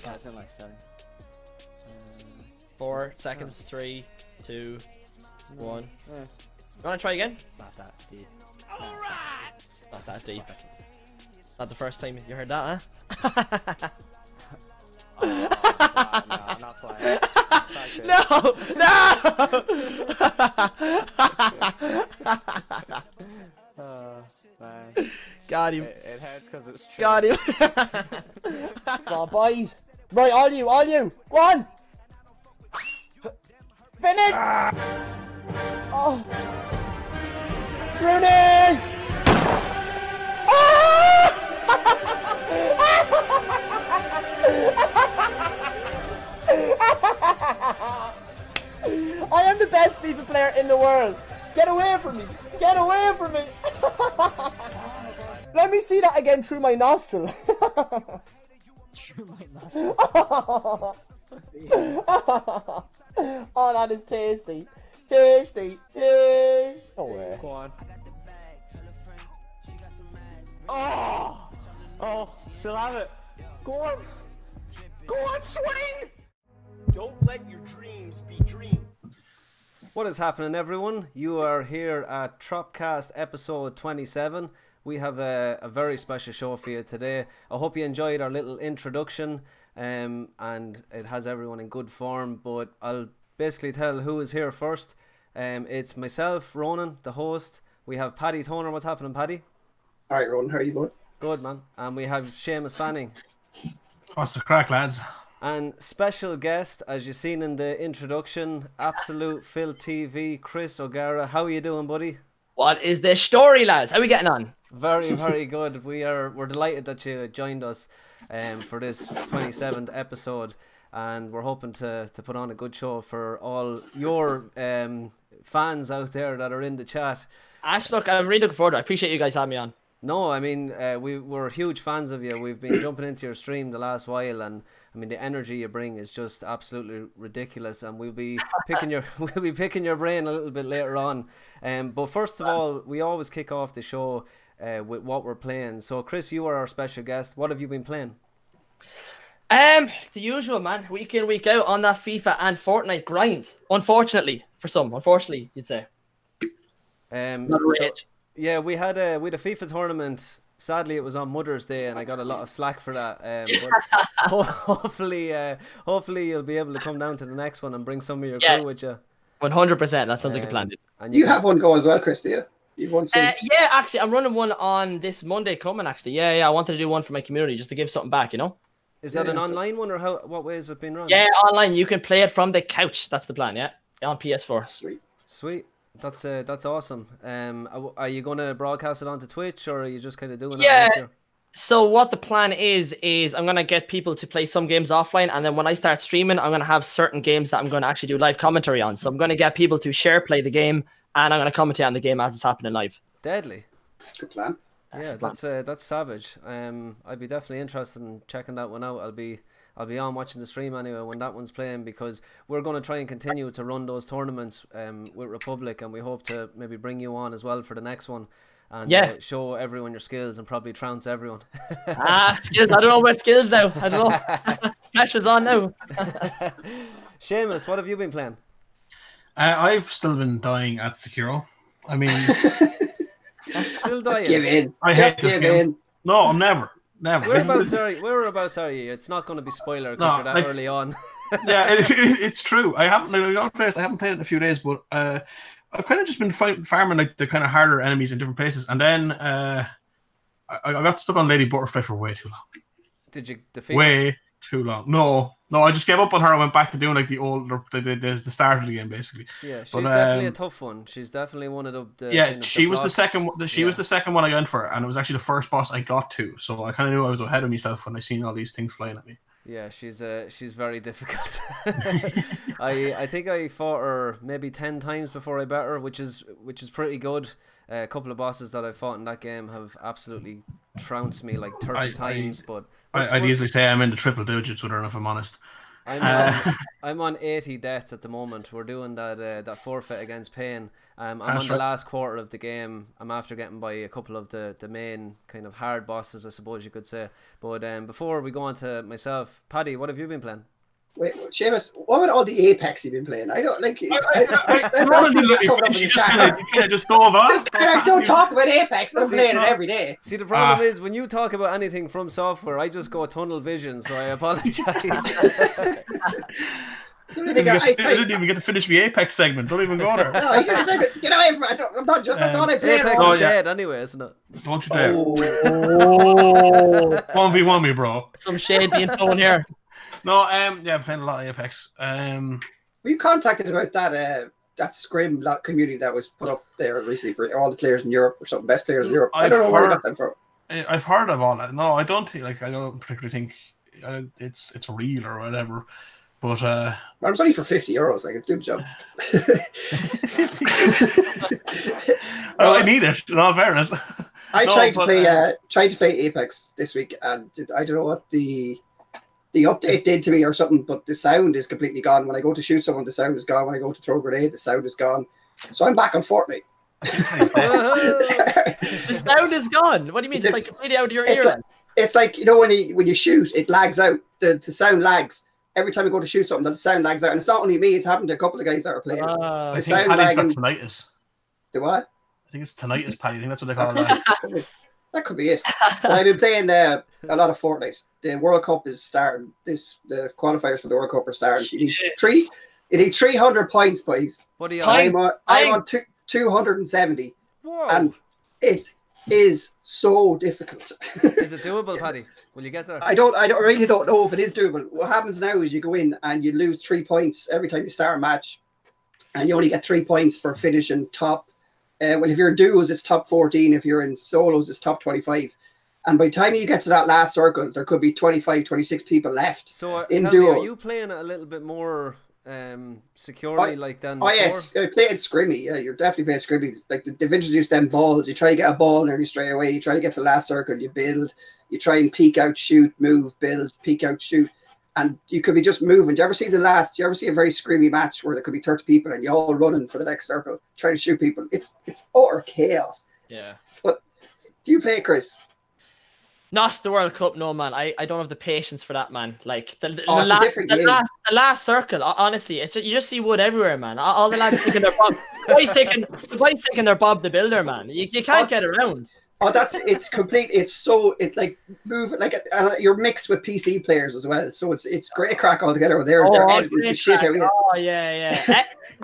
Yeah, it's in my study. 4 seconds. 3, 2, 1. Yeah. You wanna try again? It's not that deep. Alright! Not that deep. Not the first time you heard that, huh? Oh, no, I'm not playing. No! No! Man. Got him. It hurts because it's true. Got him. Come on, boys. Right, all you. Go on. Finish. Oh. Rooney. I am the best FIFA player in the world. Get away from me. Get away from me. Let me see that again through my nostril. Through my nostril. Oh, that is tasty. Tasty. Oh, way. Go on. Oh! Oh, still have it. Go on. Go on, swing! Don't let your dreams be dreams. What is happening, everyone? You are here at TROP-CAST episode 27. We have a very special show for you today. I hope you enjoyed our little introduction, and it has everyone in good form, but I'll basically tell who is here first. It's myself, Ronan, the host. We have Paddy Toner. What's happening, Paddy? Alright, Ronan, how are you going? Good, man. And we have Seamus Fanning. What's the crack, lads? And special guest, as you've seen in the introduction, AbsoluteFilthTV, Chris O'Gara. How are you doing, buddy? What is the story, lads? How are we getting on? Very, very good. We're delighted that you joined us for this 27th episode, and we're hoping to put on a good show for all your fans out there that are in the chat. Ash, look, I'm really looking forward to it. I appreciate you guys having me on. No, I mean, we're huge fans of you. We've been jumping into your stream the last while, and I mean, the energy you bring is just absolutely ridiculous, and we'll be picking your brain a little bit later on. But first of all, we always kick off the show with what we're playing. So, Chris, you are our special guest. What have you been playing? The usual, man. Week in, week out on that FIFA and Fortnite grind. Unfortunately, for some. Unfortunately, you'd say. Yeah, we had a FIFA tournament. Sadly, it was on Mother's Day, and I got a lot of slack for that. But hopefully, you'll be able to come down to the next one and bring some of your crew with you. 100%. That sounds like a plan. And you have one going as well, Chris, do you? You've one soon. Yeah, actually, I'm running one on this Monday coming, actually. Yeah, I wanted to do one for my community just to give something back, you know? Is that an online one, or what way has it been run? Yeah, online. You can play it from the couch. That's the plan, yeah? On PS4. Sweet. That's awesome. Are you going to broadcast it onto Twitch, or are you just kind of doing it? Yeah. So what the plan is I'm going to get people to play some games offline, and then when I start streaming, I'm going to have certain games that I'm going to actually do live commentary on. So I'm going to get people to play the game, and I'm going to commentate on the game as it's happening live. Deadly. Good plan. Yeah, that's savage. I'd be definitely interested in checking that one out. I'll be on watching the stream anyway when that one's playing, because we're going to try and continue to run those tournaments with Republic, and we hope to maybe bring you on as well for the next one and show everyone your skills and probably trounce everyone. Skills. I don't know about skills now. I don't know. Pressure's on now. Seamus, what have you been playing? I've still been dying at Sekiro. I mean, still dying. Just give in. I hate this game. No, I'm never. Whereabouts are you? It's not going to be spoiler because you're that early on. Yeah, it's true. I haven't played it in a few days, but I've kind of just been farming like the kind of harder enemies in different places, and then I got stuck on Lady Butterfly for way too long. Did you defeat way too long? No, I just gave up on her. I went back to doing like the start of the game, basically. Yeah, she's definitely a tough one. She's definitely one of the yeah. She was the second. She was the second one I went for, and it was actually the first boss I got to. So I kind of knew I was ahead of myself when I seen all these things flying at me. Yeah, she's very difficult. I think I fought her maybe 10 times before I bet her, which is pretty good. A couple of bosses that I fought in that game have absolutely trounced me like 30 times. But I'd easily say I'm in the triple digits with her, if I'm honest. I'm on 80 deaths at the moment. We're doing that forfeit against Pain. I'm on the last quarter of the game. I'm after getting by a couple of the main kind of hard bosses, I suppose you could say. But before we go on to myself, Paddy, what have you been playing? Wait, Seamus, what about all the Apex you've been playing? I don't like. Just go over. Don't talk about Apex. I'm playing it every day. See, the problem is when you talk about anything from software, I just go tunnel vision. So I apologize. I didn't even get to finish the Apex segment. Don't even go there. No, get away from it. I'm not just. That's all I play. Apex is dead anyway, isn't it? Don't you dare. 1v1 me, bro. Some shade being thrown here. No, yeah, playing a lot of Apex. Were you contacted about that Scrim community that was put up there recently for all the players in Europe or something, best players in Europe? I don't know where I got them from. I've heard of all that. No, I don't think, I don't particularly think it's real or whatever. But well, it's only for €50. Like, a good job. Well, I need it. In all fairness. I tried to play Apex this week, and I don't know what the update did to me or something, but the sound is completely gone. When I go to shoot someone, the sound is gone. When I go to throw a grenade, the sound is gone. So I'm back on Fortnite. The sound is gone. What do you mean? It's like completely out of your ear. It's like, you know, when you shoot, it lags out. The sound lags. Every time I go to shoot something, the sound lags out. And it's not only me, it's happened to a couple of guys that are playing. I think Paddy's got tinnitus. The what? I think it's tinnitus, Paddy. I think that's what they call that. That could be it. But I've been playing a lot of Fortnite. The World Cup is starting. The qualifiers for the World Cup are starting. You need 300 points, boys. What are you I'm on 270. Whoa. And it is so difficult. Is it doable, Paddy? Will you get there? I really don't know if it is doable. What happens now is you go in and you lose 3 points every time you start a match, and you only get 3 points for finishing top. Well, if you're in duos, it's top 14. If you're in solos, it's top 25. And by the time you get to that last circle, there could be 25, 26 people left. So in duos. Are you playing it a little bit more securely than before? Oh, yes. I play it scrimmy. Yeah, you're definitely playing scrimmy. Like, they've introduced them balls. You try to get a ball nearly straight away. You try to get to the last circle. You build. You try and peek out, shoot, move, build, peek out, shoot. And you could be just moving. Do you ever see a very screamy match where there could be 30 people and you're all running for the next circle, trying to shoot people? It's utter chaos. Yeah. But do you play it, Chris? Not the World Cup, no, man. I don't have the patience for that, man. Like the last circle, honestly, you just see wood everywhere, man. All the lads thinking they're Bob. The boys thinking they're Bob the Builder, man. You can't get around. Oh, it's complete. It's like move like you're mixed with PC players as well, so it's great crack altogether. They're editing shit out here. Oh yeah.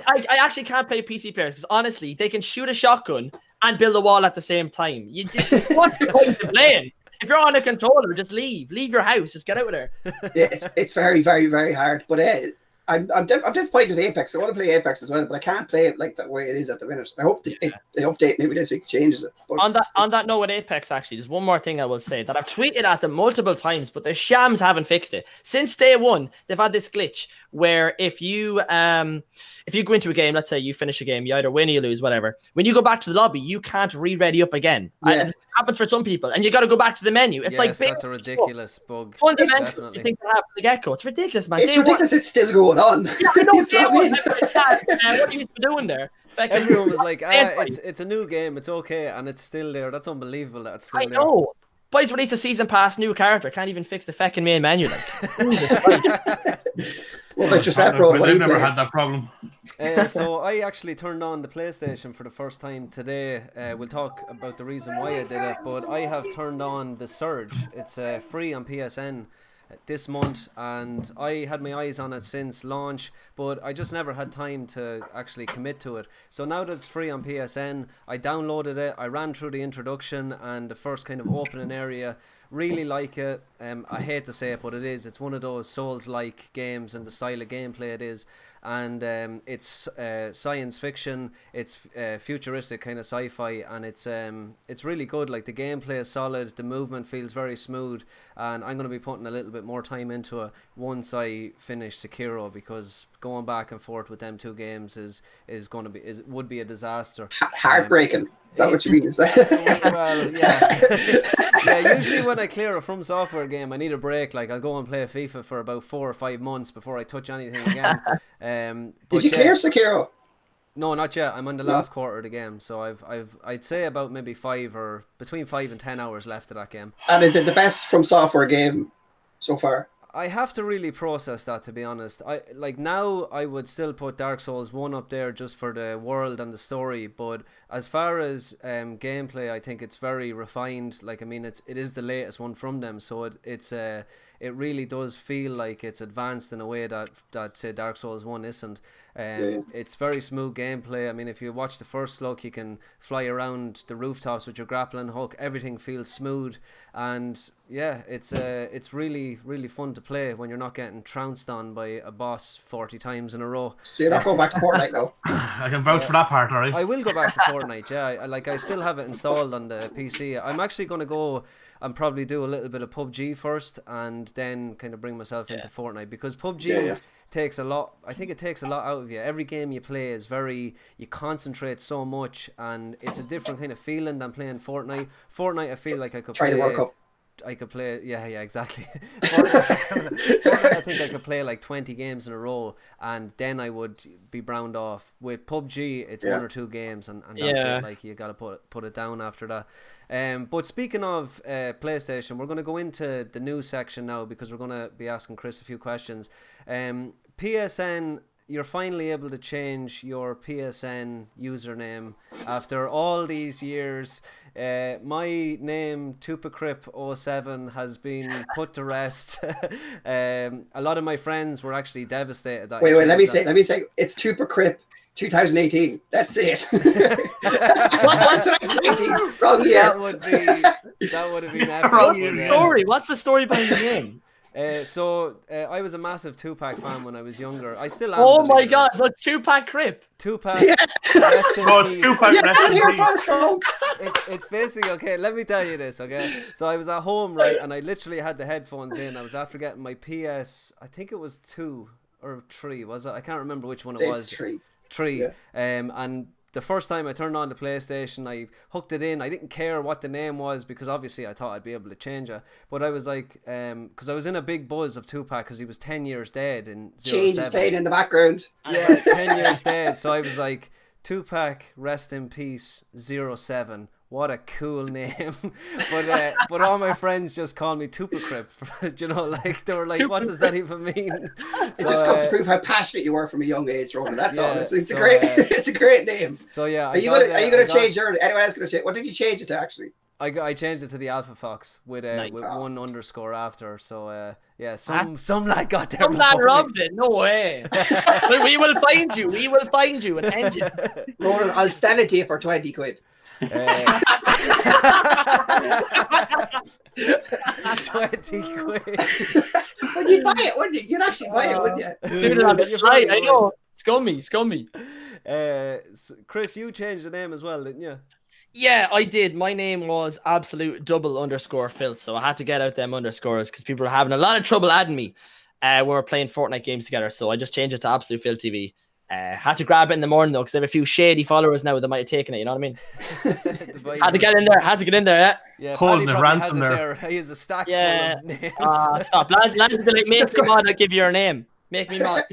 I actually can't play PC players because honestly, they can shoot a shotgun and build a wall at the same time. What's the point of playing? If you're on a controller, just leave your house, just get out of there. Yeah, it's very, very, very hard. But I'm disappointed with Apex. I want to play Apex as well, but I can't play it like the way it is at the minute. I hope the update maybe this week changes it. But on that note with Apex, actually, there's one more thing I will say that I've tweeted at them multiple times, but the shams haven't fixed it. Since day one, they've had this glitch where if you go into a game, let's say you finish a game, you either win or you lose, whatever. When you go back to the lobby, you can't re-ready up again. Yeah. It happens for some people, and you got to go back to the menu. It's like that's a ridiculous bug. Fundamentally, you think that happened from the get-go. It's ridiculous, man. It's ridiculous. It's still going on. Yeah, I know. What are you doing there? Everyone was like, it's a new game. It's okay, and it's still there. That's unbelievable that it's still there. I know. Boys released a season pass, new character. Can't even fix the fucking main menu. What about yourself, bro? I've never had that problem. So I actually turned on the PlayStation for the first time today. We'll talk about the reason why I did it, but I have turned on The Surge. It's free on PSN this month, and I had my eyes on it since launch, but I just never had time to actually commit to it. So now that it's free on PSN, I downloaded it, I ran through the introduction and the first kind of opening area. Really like it. I hate to say it, but it's one of those Souls-like games and the style of gameplay it is. and it's science fiction. It's futuristic kind of sci-fi, and it's really good. Like the gameplay is solid, the movement feels very smooth, and I'm going to be putting a little bit more time into it once I finish Sekiro, because going back and forth with them two games would be a disaster. Heartbreaking. Is that what you mean to say? Well, yeah. Yeah, usually when I clear a From Software game, I need a break. Like, I'll go and play FIFA for about 4 or 5 months before I touch anything again. Did you clear Sekiro? No, not yet. I'm on the last quarter of the game, so I'd say about maybe between 5 and 10 hours left of that game. And is it the best From Software game so far? I have to really process that, to be honest. Now I would still put Dark Souls 1 up there just for the world and the story, but as far as gameplay, I think it's very refined. Like, I mean, it is the latest one from them, so it really does feel like it's advanced in a way that say Dark Souls 1 isn't. It's very smooth gameplay. I mean, if you watch the first look, you can fly around the rooftops with your grappling hook. Everything feels smooth, and yeah, it's really, really fun to play when you're not getting trounced on by a boss 40 times in a row. So you're not going back to Fortnite now? I can vouch for that part, alright. I will go back to Fortnite, yeah. I still have it installed on the PC. I'm actually going to go and probably do a little bit of PUBG first, and then kind of bring myself into Fortnite, because PUBG takes a lot. I think it takes a lot out of you. Every game you play is you concentrate so much, and it's a different kind of feeling than playing Fortnite. Fortnite, I feel like I could try the World Cup. I could play, yeah, exactly. Fortnite, I think I could play like 20 games in a row, and then I would be browned off. With PUBG, it's 1 or 2 games, and that's it. Like, you got to put it down after that. But speaking of PlayStation, we're going to go into the news section now, because we're going to be asking Chris a few questions. PSN, you're finally able to change your PSN username after all these years. My name, Tupacrip07, has been put to rest. A lot of my friends were actually devastated. That wait, let me say, it's Tupacrip 2018. That's it. What 2018? Wrong year. That would have been epic. What's the story? What's the story behind the name? I was a massive Tupac fan when I was younger. I still am. Oh my god, it's like Tupac Crip. Tupac. It's Tupac. It's basically, okay, let me tell you this, okay? So I was at home, right, and I literally had the headphones in. I was after getting my PS, I think it was 2 or 3, was it? I can't remember which one it was. 3. Yeah. And the first time I turned on the PlayStation, I hooked it in. I didn't care what the name was, because obviously I thought I'd be able to change it. But I was like, because I was in a big buzz of Tupac, because he was 10 years dead in 07. Change is playing in the background. Yeah, 10 years dead. So I was like, Tupac, rest in peace, 07. What a cool name. But all my friends just call me Tupacrip. You know, like, they were like, what does that even mean? It just goes to prove how passionate you were from a young age, Roman. That's all. It's a great it's a great name. So yeah. Are you gonna change your, anyone else gonna change? What did you change it to actually? I changed it to the Alpha Fox with with 1 underscore after. So yeah, some lad got there. Some lad robbed it. No way. We will find you. We will find you and end you. Roman, I'll sell it to you for 20 quid. 20 quid. Well, you'd buy it, wouldn't you? You'd actually buy it, wouldn't you? Dude, on the slide, I know. Scummy. Chris, you changed the name as well, didn't you? Yeah, I did. My name was AbsoluteFilth, so I had to get out them underscores because people were having a lot of trouble adding me when we were playing Fortnite games together. So I just changed it to AbsoluteFilthTV. Had to grab it in the morning though, because I have a few shady followers now that might have taken it. You know what I mean? Had to get in there. Yeah, holding a ransom there. He has a stack full of names. Stop, lads. Be like, mate, come on, I'll give you your name. Make me mad.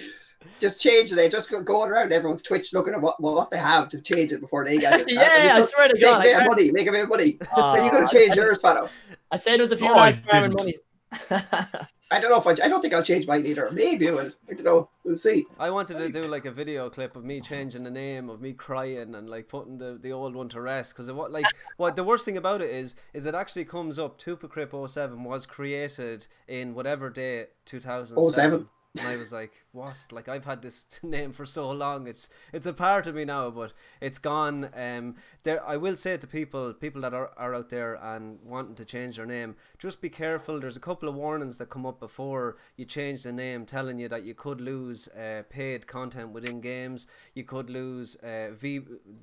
Just change it. Just going around everyone's Twitch looking at what they have to change it before they get it. Yeah, I swear to God. Make a bit of money. Are you going to change yours, Fano? I'd say there's a few lads farming money. I don't know I don't think I'll change mine either. Maybe I will. I don't know. We'll see. I wanted to do like a video clip of me changing the name, of me crying and like putting the old one to rest, because what the worst thing about it is it actually comes up. Tupacrip07 was created in whatever day 2007. And I was like, what? Like, I've had this name for so long. It's a part of me now, but it's gone. I will say to people that are out there and wanting to change their name, just be careful. There's a couple of warnings that come up before you change the name, telling you that you could lose paid content within games. You could lose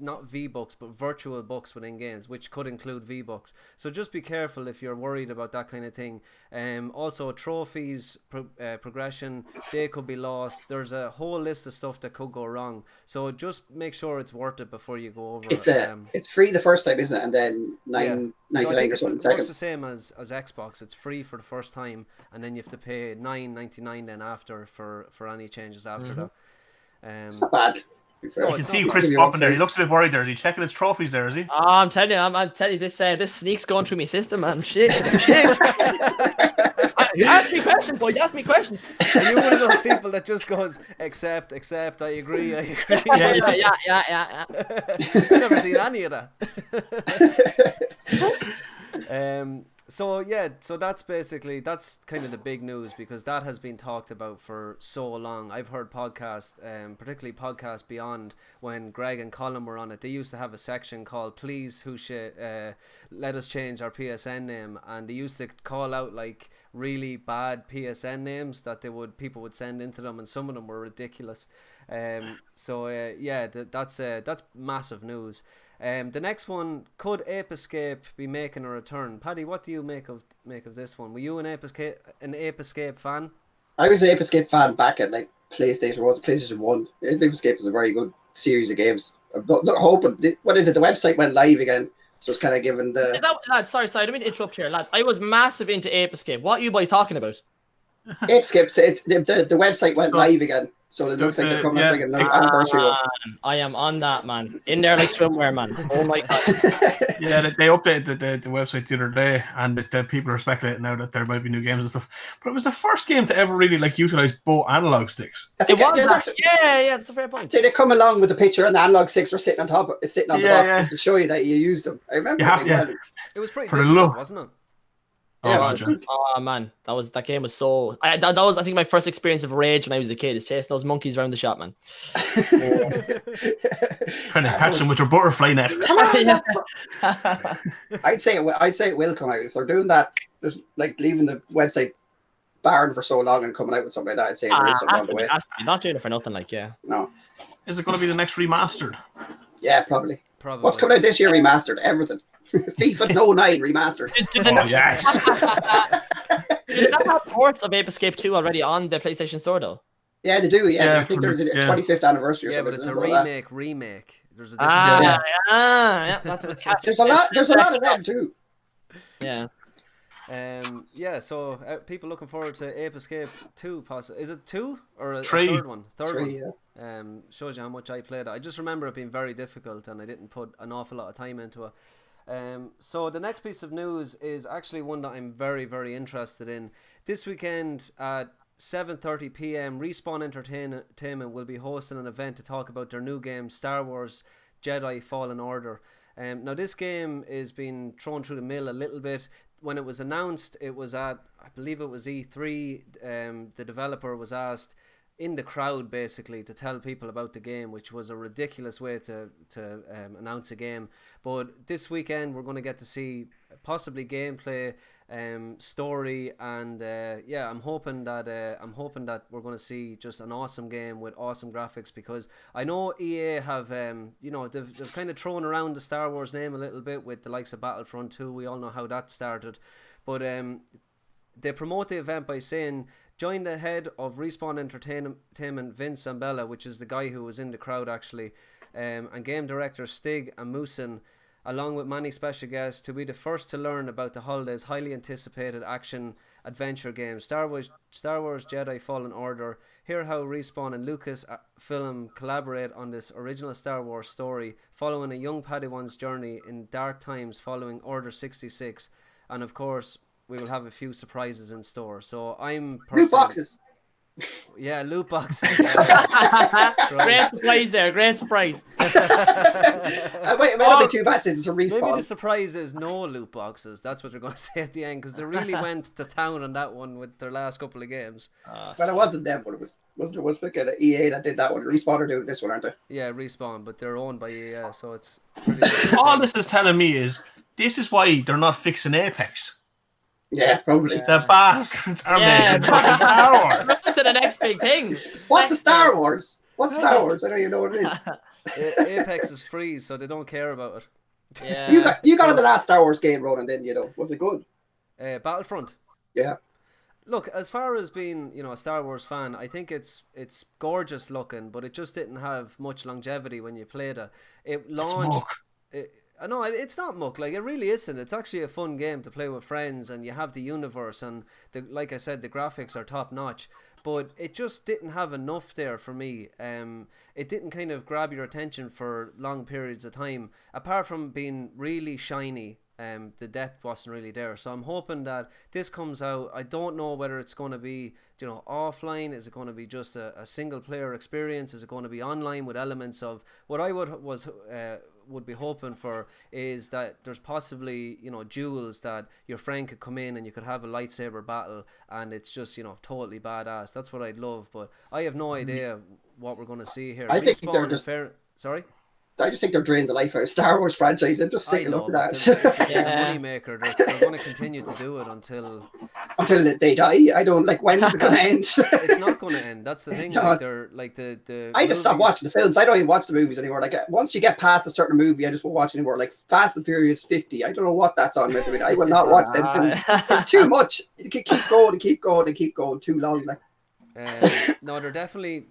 not V-Bucks, but virtual bucks within games, which could include V-Bucks. So just be careful if you're worried about that kind of thing. Also, trophies, progression, they could be lost. There's a whole list of stuff that could go wrong. So just make sure it's worth it before you go over. It's free the first time, isn't it? And then $9.99 or something. It works the same as Xbox. It's free for the first time, and then you have to pay $9.99 then after for any changes after that. It's not bad. You can see Chris popping there. He looks a bit worried there. Is he checking his trophies there, is he? Oh, I'm telling you, this sneak's going through my system, man. Shit. You ask me questions, boy. You ask me questions. Are you one of those people that just goes, accept, I agree. Yeah. I've never seen any of that. So that's kind of the big news, because that has been talked about for so long. I've heard podcasts, particularly Podcast Beyond, when Greg and Colin were on it. They used to have a section called "Please let us change our PSN name," and they used to call out like really bad PSN names that people would send into them, and some of them were ridiculous. That's massive news. The next one, could Ape Escape be making a return? Paddy, what do you make of this one? Were you an Ape Escape fan? I was an Ape Escape fan back at like PlayStation 1. Ape Escape was a very good series of games. I'm not hoping. What is it? The website went live again, so it's kind of given the. Lads, sorry, I don't mean to interrupt here, lads. I was massive into Ape Escape. What are you boys talking about? Ape Escape. It's the website went live again. So it looks like they're coming up like an anniversary. I am on that, man. In there like swimwear, man. Oh my god. Yeah, they updated the website the other day, and the people are speculating now that there might be new games and stuff. But it was the first game to ever really like utilize both analog sticks. That's a fair point. They come along with the picture, and the analog sticks were sitting on the box to show you that you used them. I remember. It was pretty difficult, wasn't it? Yeah, man, that game was so. That was, I think, my first experience of rage when I was a kid. Is chasing those monkeys around the shop, man. Trying to catch them with your butterfly net. I'd say it will come out if they're doing that. There's like leaving the website barren for so long and coming out with something like that. I'd say there is something on the way. Not doing it for nothing, No. Is it going to be the next remastered? Yeah, probably. What's coming out this year remastered? Everything. FIFA 09 remastered. Yes. Did they have ports of Ape Escape 2 already on the PlayStation Store, though? Yeah, they do. Yeah, I think there's a 25th anniversary or something. Yeah, but it's a remake. There's a difference. That's a there's a lot of them too. Yeah. So people looking forward to Ape Escape 2. Is it 2 or a 3? Third one? Third Three, one. Yeah. Shows you how much I played it. I just remember it being very difficult, and I didn't put an awful lot of time into it. So the next piece of news is actually one that I'm very, very interested in. This weekend at 7:30 p.m, Respawn Entertainment will be hosting an event to talk about their new game, Star Wars Jedi Fallen Order. Now this game is being thrown through the mill a little bit. When it was announced, it was at, I believe it was E3. The developer was asked in the crowd basically to tell people about the game, which was a ridiculous way to announce a game. But this weekend we're going to get to see possibly gameplay, story, and I'm hoping that we're going to see just an awesome game with awesome graphics, because I know EA have they've kind of thrown around the Star Wars name a little bit with the likes of Battlefront 2. We all know how that started, but they promote the event by saying, join the head of Respawn Entertainment, Vince Zambella, which is the guy who was in the crowd actually, and game director Stig Amusen, along with many special guests, to be the first to learn about the holiday's highly anticipated action adventure game, Star Wars Jedi Fallen Order. Hear how Respawn and Lucasfilm collaborate on this original Star Wars story, following a young Padawan's journey in dark times following Order 66, and of course we will have a few surprises in store. So I'm new boxes. Yeah, loot box. Great surprise there. Great surprise. It might not be too bad since it's a respawn. Maybe the surprise is no loot boxes. That's what they're going to say at the end, because they really went to town on that one with their last couple of games. Well, it wasn't them, but it was fucking EA that did that one. Respawn are doing this one, aren't they? Yeah, Respawn, but they're owned by EA, so it's pretty All this is telling me is this is why they're not fixing Apex. Yeah, probably. The bastards are making fucking Star Wars. To the next big thing. What's a Star Wars? What's Star Wars? I don't even know what it is. Apex is free, so they don't care about it. Yeah. You got in the last Star Wars game, Ronan, didn't you? Though, was it good? Battlefront. Yeah. Look, as far as being, a Star Wars fan, I think it's gorgeous looking, but it just didn't have much longevity when you played it. It launched. No, it's not muck. Like, it really isn't. It's actually a fun game to play with friends, and you have the universe, and like I said, the graphics are top notch. But it just didn't have enough there for me. It didn't kind of grab your attention for long periods of time. Apart from being really shiny, the depth wasn't really there. So I'm hoping that this comes out. I don't know whether it's going to be, offline. Is it going to be just a single player experience? Is it going to be online with elements of what I would be hoping for is that there's possibly duels that your friend could come in and you could have a lightsaber battle, and it's just totally badass. That's what I'd love, but I have no idea what we're going to see here. I think they're just sorry. I just think they're draining the life out of Star Wars franchise. I'm just sick of looking at it. It's a money maker. They're going to continue to do it until they die. I don't like. When is it going to end? It's not going to end. That's the thing. Like, they're like the I just stopped watching the films. I don't even watch the movies anymore. Like, once you get past a certain movie, I just won't watch anymore. Like Fast and Furious 50. I don't know what that's on. I will not watch them films. It's too much. You can keep going and keep going and keep going too long. Like, no, they're definitely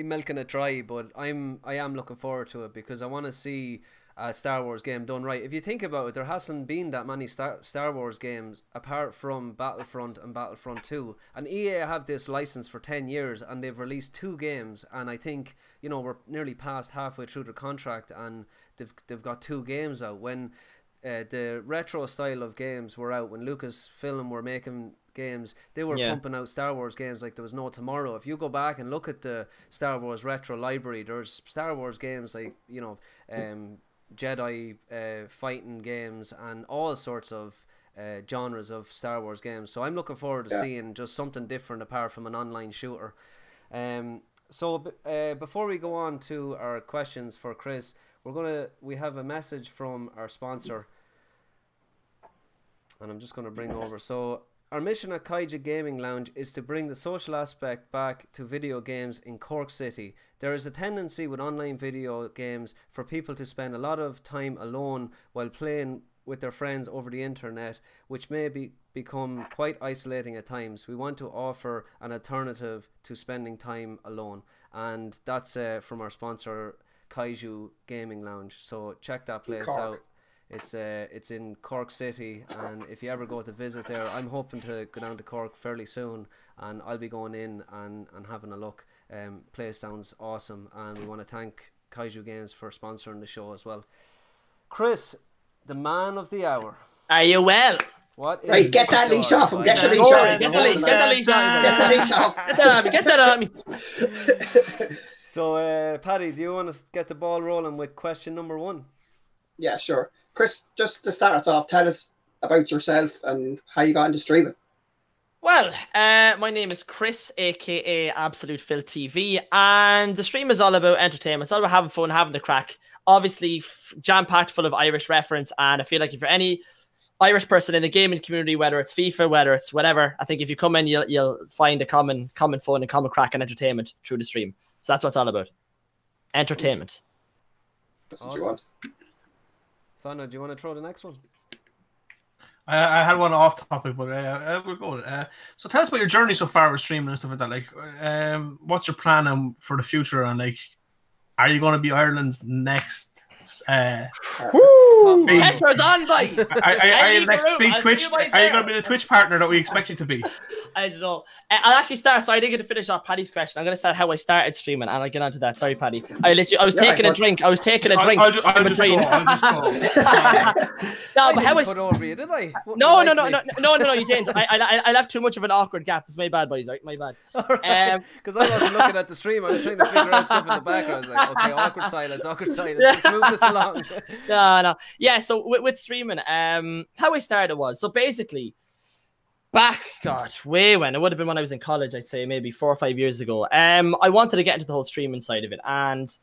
milking it dry, but I am looking forward to it because I want to see a Star Wars game done right. If you think about it, there hasn't been that many Star Wars games apart from Battlefront and Battlefront 2, and EA have this license for 10 years and they've released 2 games, and I think we're nearly past halfway through the contract and they've got 2 games out. When the retro style of games were out, when Lucasfilm were making games, they were pumping out Star Wars games like there was no tomorrow. If you go back and look at the Star Wars retro library, there's Star Wars games like Jedi fighting games and all sorts of genres of Star Wars games. So I'm looking forward to seeing just something different apart from an online shooter. So before we go on to our questions for Chris, we have a message from our sponsor, and I'm just going to bring over. So our mission at Kaiju Gaming Lounge is to bring the social aspect back to video games in Cork City. There is a tendency with online video games for people to spend a lot of time alone while playing with their friends over the internet, which may become quite isolating at times. We want to offer an alternative to spending time alone, and that's from our sponsor Kaiju Gaming Lounge. So check that place out. It's in Cork City, and if you ever go to visit there, I'm hoping to go down to Cork fairly soon, and I'll be going in and having a look. Place sounds awesome, and we want to thank Kaiju Games for sponsoring the show as well. Chris, the man of the hour. Are you well? What is right, get that leash off him. Get the leash off him. Get the leash off. Get the leash off. Get that on me. So, Paddy, do you want to get the ball rolling with question number 1? Yeah, sure. Chris, just to start us off, tell us about yourself and how you got into streaming. Well, my name is Chris, aka AbsoluteFilthTV, and the stream is all about entertainment. It's all about having fun, having the crack. Obviously, jam-packed full of Irish reference, and I feel like if you're any Irish person in the gaming community, whether it's FIFA, whether it's whatever, I think if you come in, you'll find a common fun and common crack and entertainment through the stream. So that's what it's all about. Entertainment. That's what you want. Fana, do you want to throw the next one? I had one off topic, but we're going. So tell us about your journey so far with streaming and stuff like that. Like, what's your plan for the future? And like, are you going to be Ireland's next? Woo! Petro's on, boy. Are you the next big Twitch? Are you going to be the Twitch partner that we expect you to be? I don't know. I'll actually start. So I didn't get to finish off Paddy's question. I'm going to start how I started streaming, and I'll get onto that. Sorry, Paddy. I was taking a drink. I was taking a drink. I'll just go. No, but how I put over you, did I? No, you didn't. I left too much of an awkward gap. It's my bad, boys. Right, my bad. Because I wasn't looking at the stream. I was trying to figure out stuff in the background. I was like, okay, awkward silence. Let's move this along. No. Yeah. So with streaming, how I started was so basically. Back, God, way when it would have been when I was in college, I'd say maybe 4 or 5 years ago. I wanted to get into the whole streaming side of it, and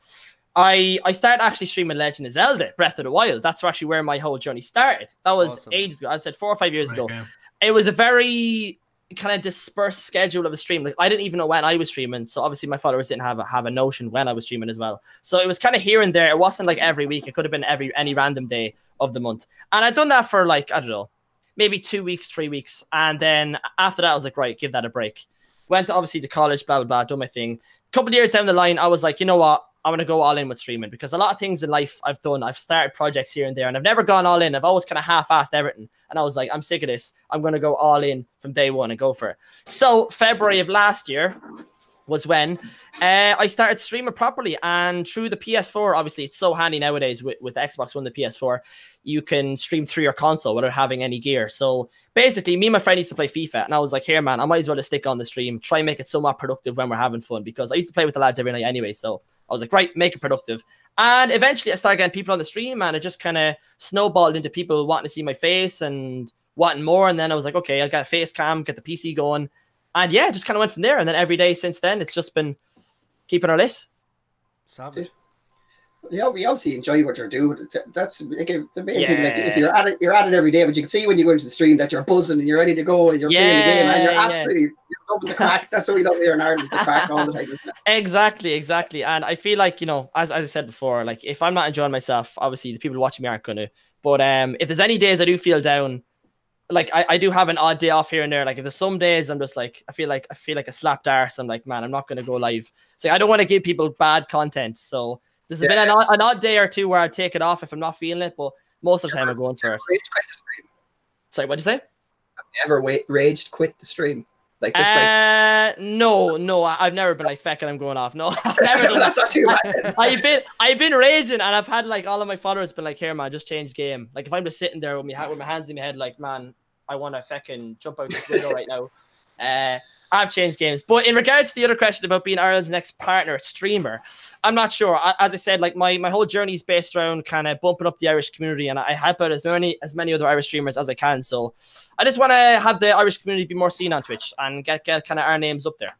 I started actually streaming Legend of Zelda: Breath of the Wild. That's actually where my whole journey started. That was awesome. Ages ago. I said 4 or 5 years ago. Yeah. It was a very kind of dispersed schedule of a stream. Like I didn't even know when I was streaming, so obviously my followers didn't have a notion when I was streaming as well. So it was kind of here and there. It wasn't like every week. It could have been any random day of the month, and I'd done that for like I don't know. Maybe 2 weeks, 3 weeks. And then after that, I was like, right, give that a break. Went obviously to college, blah, blah, blah, done my thing. A couple of years down the line, I was like, you know what? I want to go all in with streaming because a lot of things in life I've done, I've started projects here and there, and I've never gone all in. I've always kind of half-assed everything. And I was like, I'm sick of this. I'm going to go all in from day one and go for it. So February of last year was when I started streaming properly, and through the PS4, obviously it's so handy nowadays with the Xbox One, the PS4, you can stream through your console without having any gear. So basically me and my friend used to play FIFA, and I was like, here man, I might as well just stick on the stream, try and make it so more productive when we're having fun, because I used to play with the lads every night anyway. So I was like, right, make it productive. And eventually I started getting people on the stream, and it just kind of snowballed into people wanting to see my face and wanting more. And then I was like, okay, I'll get a face cam, get the PC going. And yeah, just kind of went from there. And then every day since then, it's just been keeping our list. Savage. Yeah, we obviously enjoy what you're doing. That's like, the main thing. Like, if you're at it every day, but you can see when you go into the stream that you're buzzing and you're ready to go and you're playing the game, and you're absolutely you're loving the crack. That's what we love here in Ireland, the crack all the time. Isn't it? Exactly. And I feel like, you know, as I said before, like if I'm not enjoying myself, obviously the people watching me aren't gonna. But if there's any days I do feel down, like I do have an odd day off here and there. Like if there's some days I'm just like I feel like a slapped arse. I'm like, man, I'm not gonna go live. So I don't want to give people bad content. So there's been an odd day or two where I take it off if I'm not feeling it, but most of the time I'm going for it. Sorry, what did you say? Have you ever raged quit the stream? Like just like no, I've never been like fecking I'm going off. No, I've never done that's not too bad. I've been raging, and I've had like all of my followers been like, here man, just change game. Like if I'm just sitting there with my hands in my head, like man, I want to fecking jump out this window right now. I've changed games. But in regards to the other question about being Ireland's next partner streamer, I'm not sure. As I said, like my whole journey is based around kind of bumping up the Irish community, and I help out as many other Irish streamers as I can. So I just want to have the Irish community be more seen on Twitch and get kind of our names up there.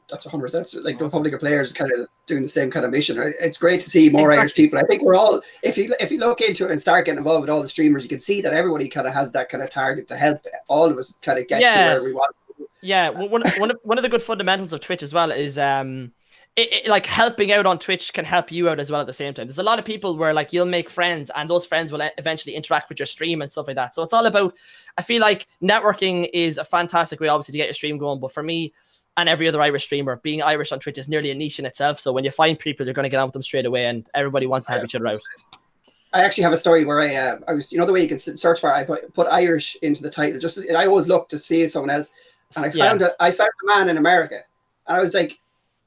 That's 100%. Like the Republic of Players kind of doing the same kind of mission. Right? It's great to see more Irish people. I think we're all, if you look into it and start getting involved with all the streamers, you can see that everybody kind of has that kind of target to help all of us kind of get to where we want. Yeah, one of the good fundamentals of Twitch as well is like helping out on Twitch can help you out as well at the same time. There's a lot of people where like you'll make friends and those friends will eventually interact with your stream and stuff like that. So it's all about, I feel like networking is a fantastic way obviously to get your stream going. But for me and every other Irish streamer, being Irish on Twitch is nearly a niche in itself. So when you find people, you're going to get on with them straight away, and everybody wants to help each other out. I actually have a story where I was, you know, the way you can search bar, I put Irish into the title. Just I always look to see someone else. And I found a man in America, and I was like,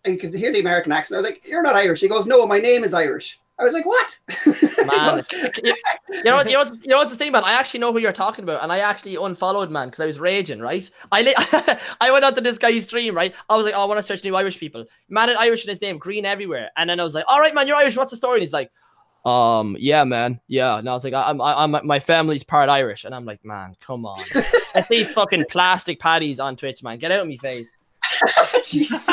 and you could hear the American accent. I was like, "You're not Irish." He goes, "No, my name is Irish." I was like, "What?" Man, you know what's the thing, man? I actually know who you're talking about, and I actually unfollowed man because I was raging. Right, I went onto this guy's stream. Right, I was like, "Oh, I want to search new Irish people." Man had Irish in his name, green everywhere, and then I was like, "All right, man, you're Irish. What's the story?" And he's like, yeah, man, yeah. And I was like, I'm my family's part Irish, and I'm like, man, come on. I see fucking plastic patties on Twitch, man. Get out of me face. Jesus.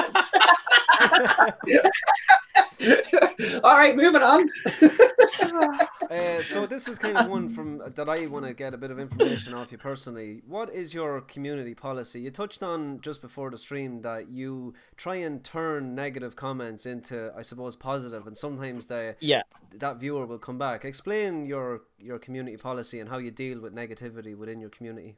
All right, moving on. So this is kind of one from that I want to get a bit of information off you personally. What is your community policy? You touched on just before the stream that you try and turn negative comments into, I suppose, positive, and sometimes that viewer will come back. Explain your community policy and how you deal with negativity within your community.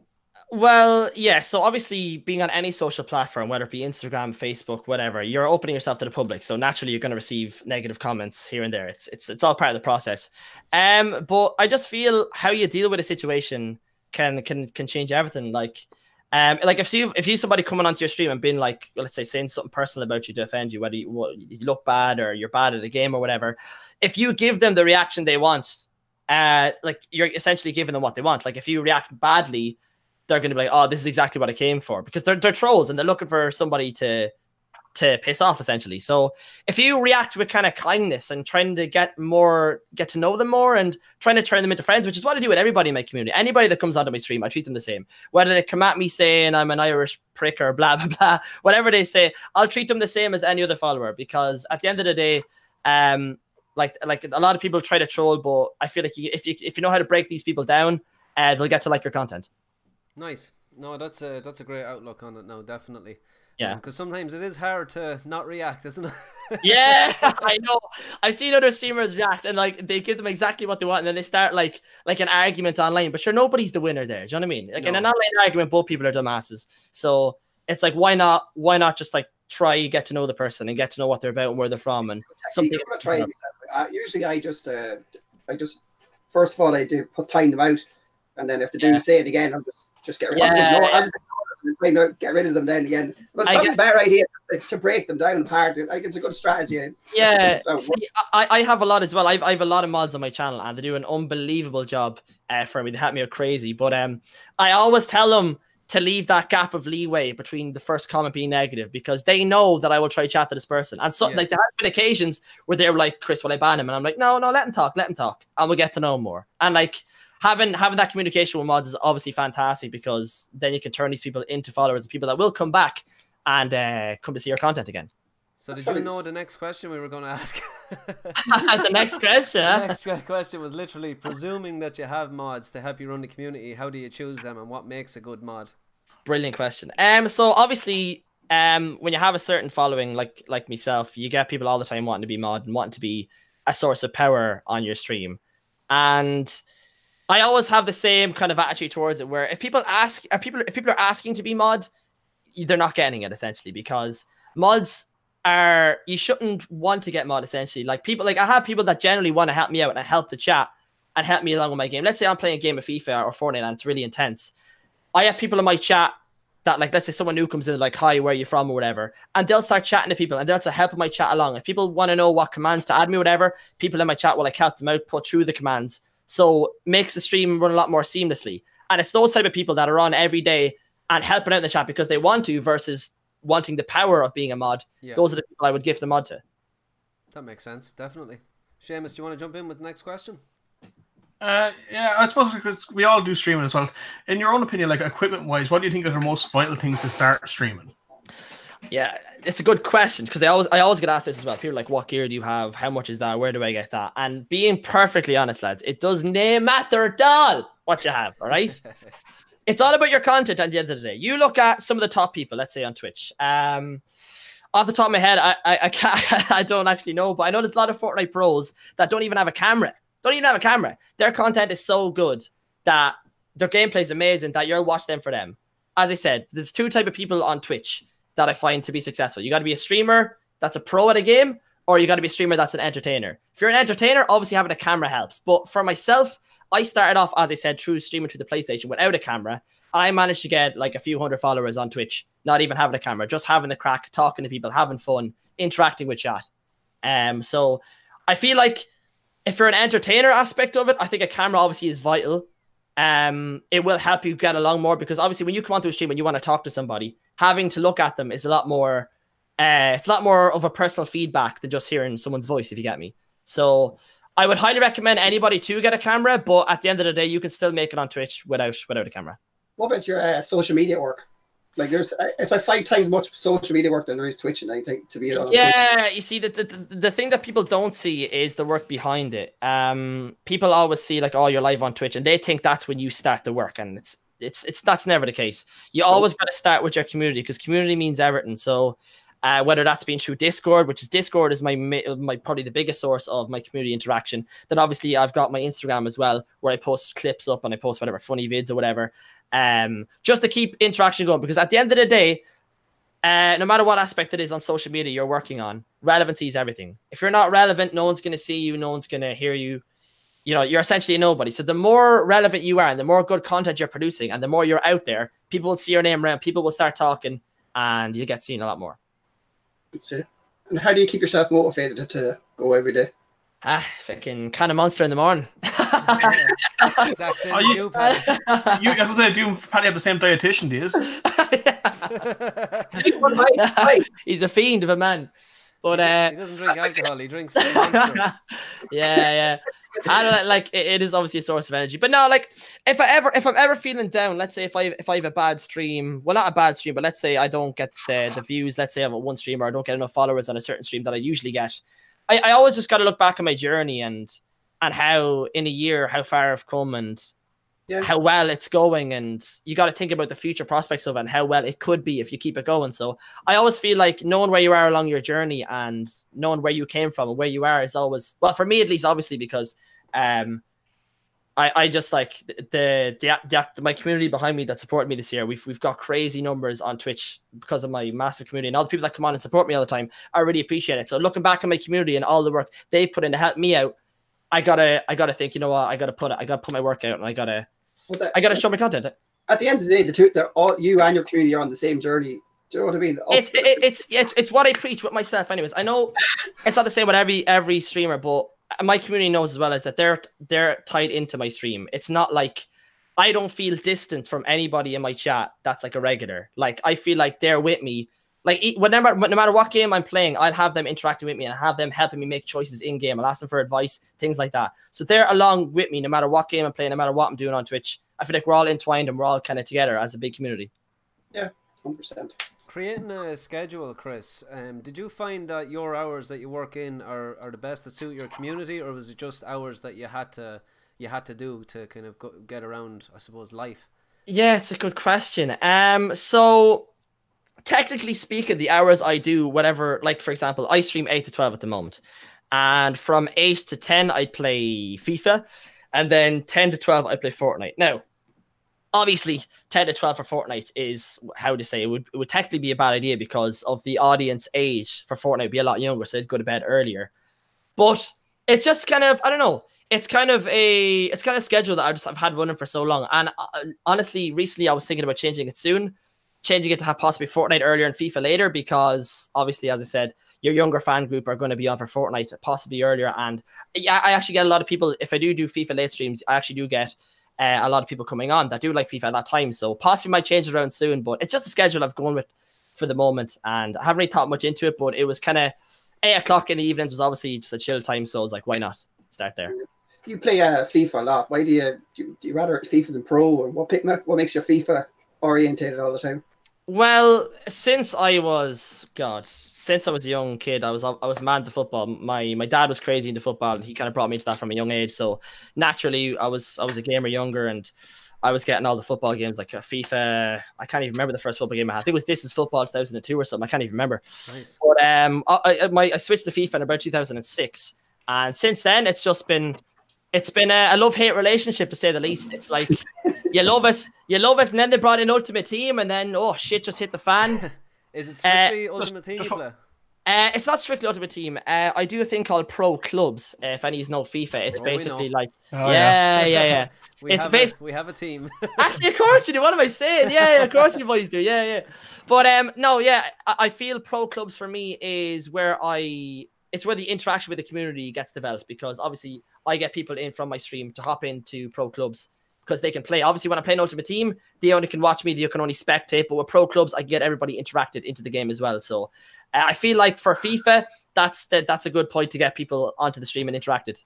Well, yeah. So obviously, being on any social platform, whether it be Instagram, Facebook, whatever, you're opening yourself to the public. So naturally, you're going to receive negative comments here and there. It's all part of the process. But I just feel how you deal with a situation can change everything. Like if you somebody coming onto your stream and being like, let's say, saying something personal about you to offend you, whether you look bad or you're bad at a game or whatever, if you give them the reaction they want, like you're essentially giving them what they want. Like if you react badly, they're going to be like, oh, this is exactly what I came for, because they're trolls and they're looking for somebody to piss off, essentially. So if you react with kind of kindness and trying to get to know them more and trying to turn them into friends, which is what I do with everybody in my community. Anybody that comes onto my stream, I treat them the same. Whether they come at me saying I'm an Irish prick or blah, blah, blah, whatever they say, I'll treat them the same as any other follower, because at the end of the day, like a lot of people try to troll, but I feel like if you know how to break these people down, they'll get to like your content. Nice. No, that's a great outlook on it. No, definitely. Yeah, because sometimes it is hard to not react, isn't it? Yeah, I know. I've seen other streamers react and like they give them exactly what they want, and then they start like an argument online. But sure, nobody's the winner there. Do you know what I mean? Like in an online argument, both people are dumbasses. So it's like, why not just like try get to know the person and get to know what they're about and where they're from and something. Usually, I just first of all I do time them out, and then if they do say it again, I'll just get rid of them. I'll just get rid of them then again. But it's probably a better idea to break them down apart. Like it's a good strategy. Yeah, see, I have a lot as well. I have a lot of mods on my channel, and they do an unbelievable job for me. They help me out crazy. But I always tell them to leave that gap of leeway between the first comment being negative, because they know that I will try to chat to this person. And so like there have been occasions where they're like, Chris, will I ban him? And I'm like, no, let him talk, and we'll get to know him more. And like having that communication with mods is obviously fantastic, because then you can turn these people into followers, people that will come back and come to see your content again. So did you know the next question we were going to ask? The next question? The next question was literally, presuming that you have mods to help you run the community, how do you choose them and what makes a good mod? Brilliant question. So obviously, when you have a certain following like myself, you get people all the time wanting to be mod and wanting to be a source of power on your stream. And I always have the same kind of attitude towards it, where if people are asking to be mod, they're not getting it, essentially, because mods are, you shouldn't want to get mod, essentially. Like people, like I have people that generally want to help me out and help the chat and help me along with my game. Let's say I'm playing a game of FIFA or Fortnite and it's really intense. I have people in my chat that, like, let's say someone new comes in, like, hi, where are you from or whatever, and they'll start chatting to people and they'll start helping my chat along. If people want to know what commands to add me or whatever, people in my chat will like help them out, put through the commands. So makes the stream run a lot more seamlessly. And it's those type of people that are on every day and helping out in the chat because they want to, versus wanting the power of being a mod. Yeah. Those are the people I would give the mod to. That makes sense, definitely. Seamus, do you want to jump in with the next question? Yeah, I suppose because we all do streaming as well. In your own opinion, like equipment-wise, what do you think are the most vital things to start streaming? Yeah, it's a good question, because I always get asked this as well. People are like, what gear do you have? How much is that? Where do I get that? And being perfectly honest, lads, it does no matter at all what you have, all right? It's all about your content at the end of the day. You look at some of the top people, let's say on Twitch. Off the top of my head, I can't, I don't actually know, but I know there's a lot of Fortnite pros that don't even have a camera. Their content is so good that their gameplay is amazing that you'll watch them for them. As I said, there's two type of people on Twitch that I find to be successful. You got to be a streamer that's a pro at a game, or you got to be a streamer that's an entertainer. If you're an entertainer, obviously having a camera helps. But for myself, I started off, as I said, through streaming through the PlayStation without a camera. And I managed to get like a few hundred followers on Twitch, not even having a camera, just having the crack, talking to people, having fun, interacting with chat. So I feel like if you're an entertainer aspect of it, I think a camera obviously is vital. It will help you get along more, because obviously when you come onto a stream and you want to talk to somebody, having to look at them is a lot more, it's a lot more of a personal feedback than just hearing someone's voice, if you get me. So I would highly recommend anybody to get a camera, but at the end of the day, you can still make it on Twitch without a camera. What about your social media work? Like it's like 5 times much social media work than there is Twitch, and I think to be on Twitch. You see, the thing that people don't see is the work behind it. People always see like, oh, you're live on Twitch, and they think that's when you start the work, and it's that's never the case. You always got to start with your community, because community means everything. So whether that's been through Discord, which is Discord is my probably the biggest source of my community interaction. Then obviously I've got my Instagram as well, where I post clips up and I post whatever funny vids or whatever, just to keep interaction going. Because at the end of the day, no matter what aspect it is on social media you're working on, relevancy is everything. If you're not relevant, no one's going to see you, no one's going to hear you. You know, you're essentially a nobody. So the more relevant you are and the more good content you're producing and the more you're out there, people will see your name around, people will start talking, and you get seen a lot more. That's it. And how do you keep yourself motivated to go every day? Fucking can of Monster in the morning. Exact same as you, Paddy. I was going to say, do Paddy have the same dietitian, do you? He's a fiend of a man. But he doesn't drink alcohol, he drinks Monster. yeah. And like it is obviously a source of energy. But no, like if I'm ever feeling down, let's say if I have a bad stream, well, not a bad stream, but let's say I don't get the views, let's say I have one stream or I don't get enough followers on a certain stream that I usually get, I always just got to look back on my journey and how in a year how far I've come and how well it's going, and you got to think about the future prospects of it and how well it could be if you keep it going. So I always feel like knowing where you are along your journey and knowing where you came from and where you are is always, well, for me at least, obviously, because I just like my community behind me that supported me this year. We've got crazy numbers on Twitch because of my massive community, and all the people that come on and support me all the time. I really appreciate it. So looking back on my community and all the work they've put in to help me out, I gotta think, you know what, I gotta put my work out, and I gotta show my content. At the end of the day, they're all, you and your community are on the same journey. Do you know what I mean? It's what I preach with myself. Anyways, I know it's not the same with every streamer, but my community knows as well as that they're tied into my stream. It's not like I don't feel distant from anybody in my chat that's like a regular. Like I feel like they're with me. Like no matter what game I'm playing, I'll have them interacting with me and have them helping me make choices in game. I'll ask them for advice, things like that. So they're along with me no matter what game I'm playing, no matter what I'm doing on Twitch. I feel like we're all entwined and we're all kind of together as a big community. Yeah, 100%. Creating a schedule, Chris, did you find that your hours that you work in are the best that suit your community, or was it just hours that you had to do to kind of get around, I suppose, life? Yeah, it's a good question. So technically speaking, the hours I do whatever, like for example, I stream 8 to 12 at the moment, and from 8 to 10 I play FIFA, and then 10 to 12 I play Fortnite. Now, obviously, 10 to 12 for Fortnite is, how to say, it would technically be a bad idea because of the audience age for Fortnite would be a lot younger, so they'd go to bed earlier. But it's just kind of, I don't know, it's kind of a schedule that I've had running for so long. And honestly, recently I was thinking about changing it soon, changing it to have possibly Fortnite earlier and FIFA later, because obviously, as I said, your younger fan group are going to be on for Fortnite possibly earlier. And yeah, I actually get a lot of people, if I do FIFA late streams, I actually do get a lot of people coming on that do like FIFA at that time. So possibly might change it around soon, but it's just a schedule I've gone with for the moment. And I haven't really thought much into it, but it was kind of 8 o'clock in the evenings was obviously just a chill time. So I was like, why not start there? You play FIFA a lot. Why do you rather FIFA than Pro, or what makes you FIFA orientated all the time? Well, since I was a young kid, I was mad to football. My dad was crazy into football, and he kind of brought me into that from a young age. So naturally, I was a gamer younger, and I was getting all the football games like FIFA. I can't even remember the first football game I had. I think it was This Is Football 2002 or something. I can't even remember. Nice. But I switched to FIFA in about 2006, and since then it's been a love-hate relationship, to say the least. It's like you love it, and then they brought in Ultimate Team, and then oh shit, just hit the fan. Is it strictly Ultimate Team you play? It's not strictly Ultimate Team. I do a thing called Pro Clubs. If any of you know FIFA, it's basically like yeah. We have a team. Actually, of course you do. What am I saying? Yeah, of course you boys do. Yeah. But no, yeah, I feel Pro Clubs for me is where it's where the interaction with the community gets developed, because obviously I get people in from my stream to hop into Pro Clubs because they can play. Obviously, when I play an Ultimate Team, they only can watch me, they can only spectate. But with Pro Clubs, I can get everybody interacted into the game as well. So I feel like for FIFA, that's a good point to get people onto the stream and interacted.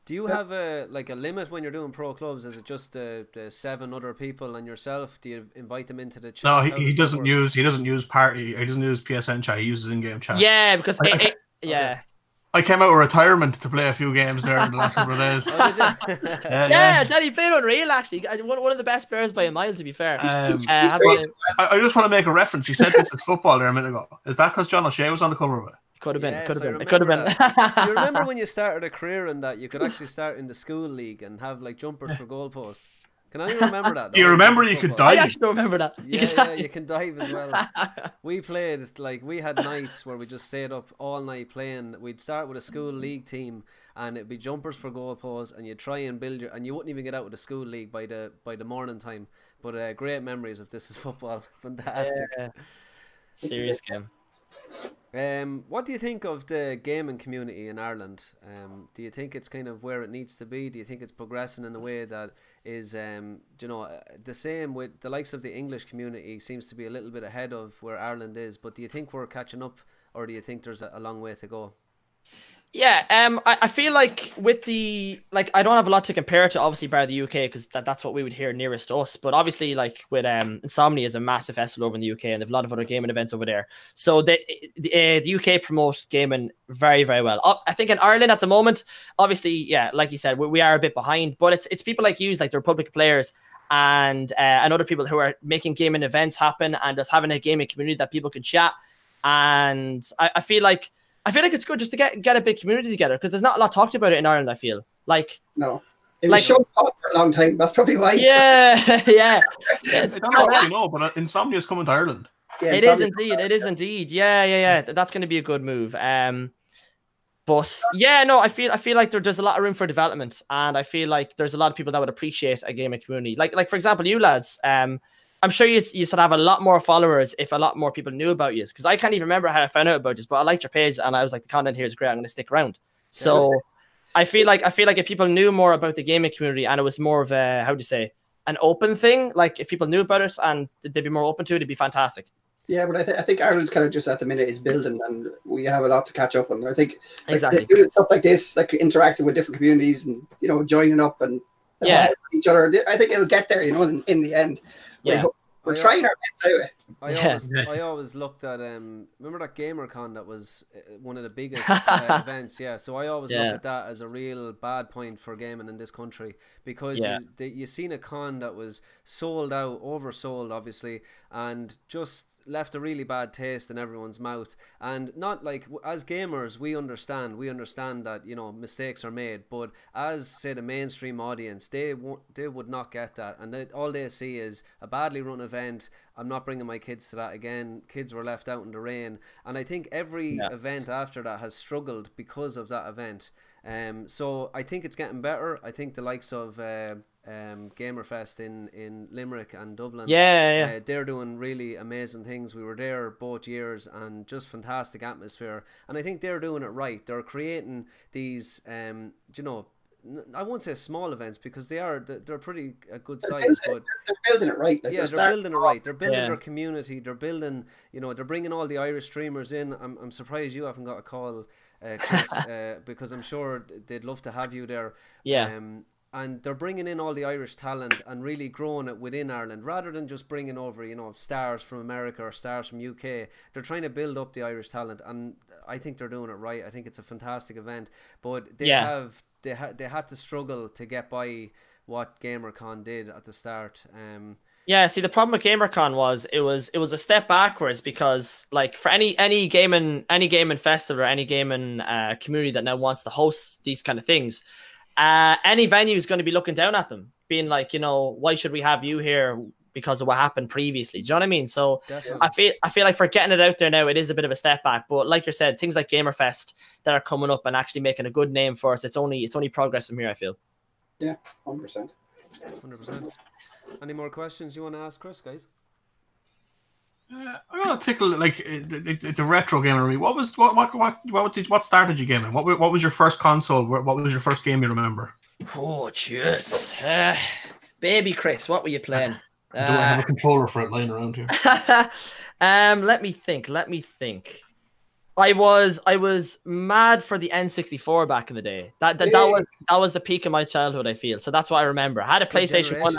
Do you have a limit when you're doing Pro Clubs? Is it just the 7 other people and yourself? Do you invite them into the chat? No, he doesn't use PSN chat. He uses in-game chat. Yeah, because Okay. I came out of retirement to play a few games there in the last couple of days. Oh, did you? Yeah, Teddy played Unreal actually. One of the best players by a mile, to be fair. I just want to make a reference. He said this is football there a minute ago. Is that because John O'Shea was on the cover of it? Could have been. Yes, Could have I been. It could have been. remember You remember when you started a career in that you could actually start in the school league and have like jumpers for goalposts? Can I remember that? Do you remember you could dive? I actually don't remember that. You can dive as well. We played, like, we had nights where we just stayed up all night playing. We'd start with a school league team, and it'd be jumpers for goalposts, and you'd try and build and you wouldn't even get out of the school league by the morning time. But great memories of This Is Football. Fantastic. Yeah. Serious game. What do you think of the gaming community in Ireland? Do you think it's kind of where it needs to be? Do you think it's progressing in a way that is, you know, the same with the likes of the English community seems to be a little bit ahead of where Ireland is? But do you think we're catching up, or do you think there's a long way to go? Yeah, I feel like with the, like, I don't have a lot to compare to, obviously, bar the UK, because that's what we would hear nearest to us. But obviously, like, with Insomnia is a massive festival over in the UK, and they have a lot of other gaming events over there. So the UK promote gaming very, very well. I think in Ireland at the moment, obviously, yeah, like you said, we are a bit behind. But it's people like you, like the Republic players, and other people who are making gaming events happen, and just having a gaming community that people can chat. And I feel like it's good just to get a big community together, because there's not a lot talked about it in Ireland. I feel like no, it was shown up for a long time. That's probably why. Yeah. I don't know if you know, but Insomnia is coming to Ireland. Yeah, it is indeed. It is indeed. Yeah. That's going to be a good move. But yeah, no, I feel like there's a lot of room for development, and I feel like there's a lot of people that would appreciate a gaming community. Like for example, you lads. I'm sure you should have a lot more followers if a lot more people knew about you, because I can't even remember how I found out about you, but I liked your page and I was like, the content here is great, I'm going to stick around. So I feel like if people knew more about the gaming community and it was more of a, how do you say, an open thing, like if people knew about it and they'd be more open to it, it'd be fantastic. Yeah, but I think Ireland's kind of just at the minute is building, and we have a lot to catch up on. I think exactly doing stuff like this, like interacting with different communities and, you know, joining up and helping each other. I think it'll get there, you know, in the end. Yeah. We're trying our best anyway. I always looked at remember that GamerCon that was one of the biggest events. Yeah, so I always look at that as a real bad point for gaming in this country, because you seen a con that was sold out, oversold, obviously, and just left a really bad taste in everyone's mouth. And not like, as gamers, we understand that, you know, mistakes are made, but as, say, the mainstream audience, they would not get that, and all they see is a badly run event. I'm not bringing my kids to that again. Kids were left out in the rain, and I think every event after that has struggled because of that event. So I think it's getting better. I think the likes of Gamerfest in Limerick and Dublin, they're doing really amazing things. We were there both years, and just fantastic atmosphere, and I think they're doing it right. They're creating these you know, I won't say small events, because they're pretty a good size, but they're building it right. Like, they're building it right. They're building their community. They're building, you know, they're bringing all the Irish streamers in. I'm surprised you haven't got a call, Chris, because I'm sure they'd love to have you there. And they're bringing in all the Irish talent and really growing it within Ireland, rather than just bringing over, you know, stars from America or stars from UK. They're trying to build up the Irish talent, and I think they're doing it right. I think it's a fantastic event, but they had to struggle to get by what GamerCon did at the start. Yeah, see, the problem with GamerCon was it was a step backwards, because like for any gaming festival or any gaming community that now wants to host these kind of things, any venue is going to be looking down at them, being like, you know, why should we have you here because of what happened previously? Do you know what I mean? So definitely. I feel like for getting it out there now, it is a bit of a step back. But like you said, things like Gamerfest that are coming up and actually making a good name for us, it's only progress from here, I feel. Yeah, 100%. 100%. Any more questions you want to ask Chris, guys? I'm gonna tickle like the retro gamer. What started you gaming? What was your first console? What was your first game you remember? Oh, jeez, baby Chris, what were you playing? I don't have a controller for it lying around here. Let me think. I was mad for the N64 back in the day. That was the peak of my childhood, I feel. So that's what I remember. I had a PlayStation 1.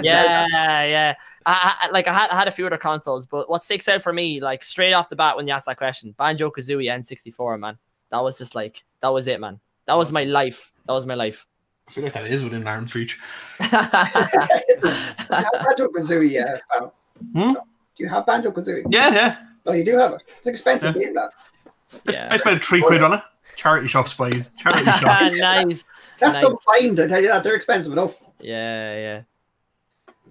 Yeah. I had a few other consoles, but what sticks out for me, like straight off the bat when you ask that question, Banjo-Kazooie N64, man. That was just like, that was it, man. That was my life. That was my life. I feel like that is within arm's reach. Do you have Banjo-Kazooie, Fallon? Do you have Banjo-Kazooie? Yeah. Oh, you do have it. It's an expensive game, lad. Yeah. I spent £3 on it. Charity shops, boys. Charity shops. Nice. That's some find, I tell you that. They're expensive enough. Yeah.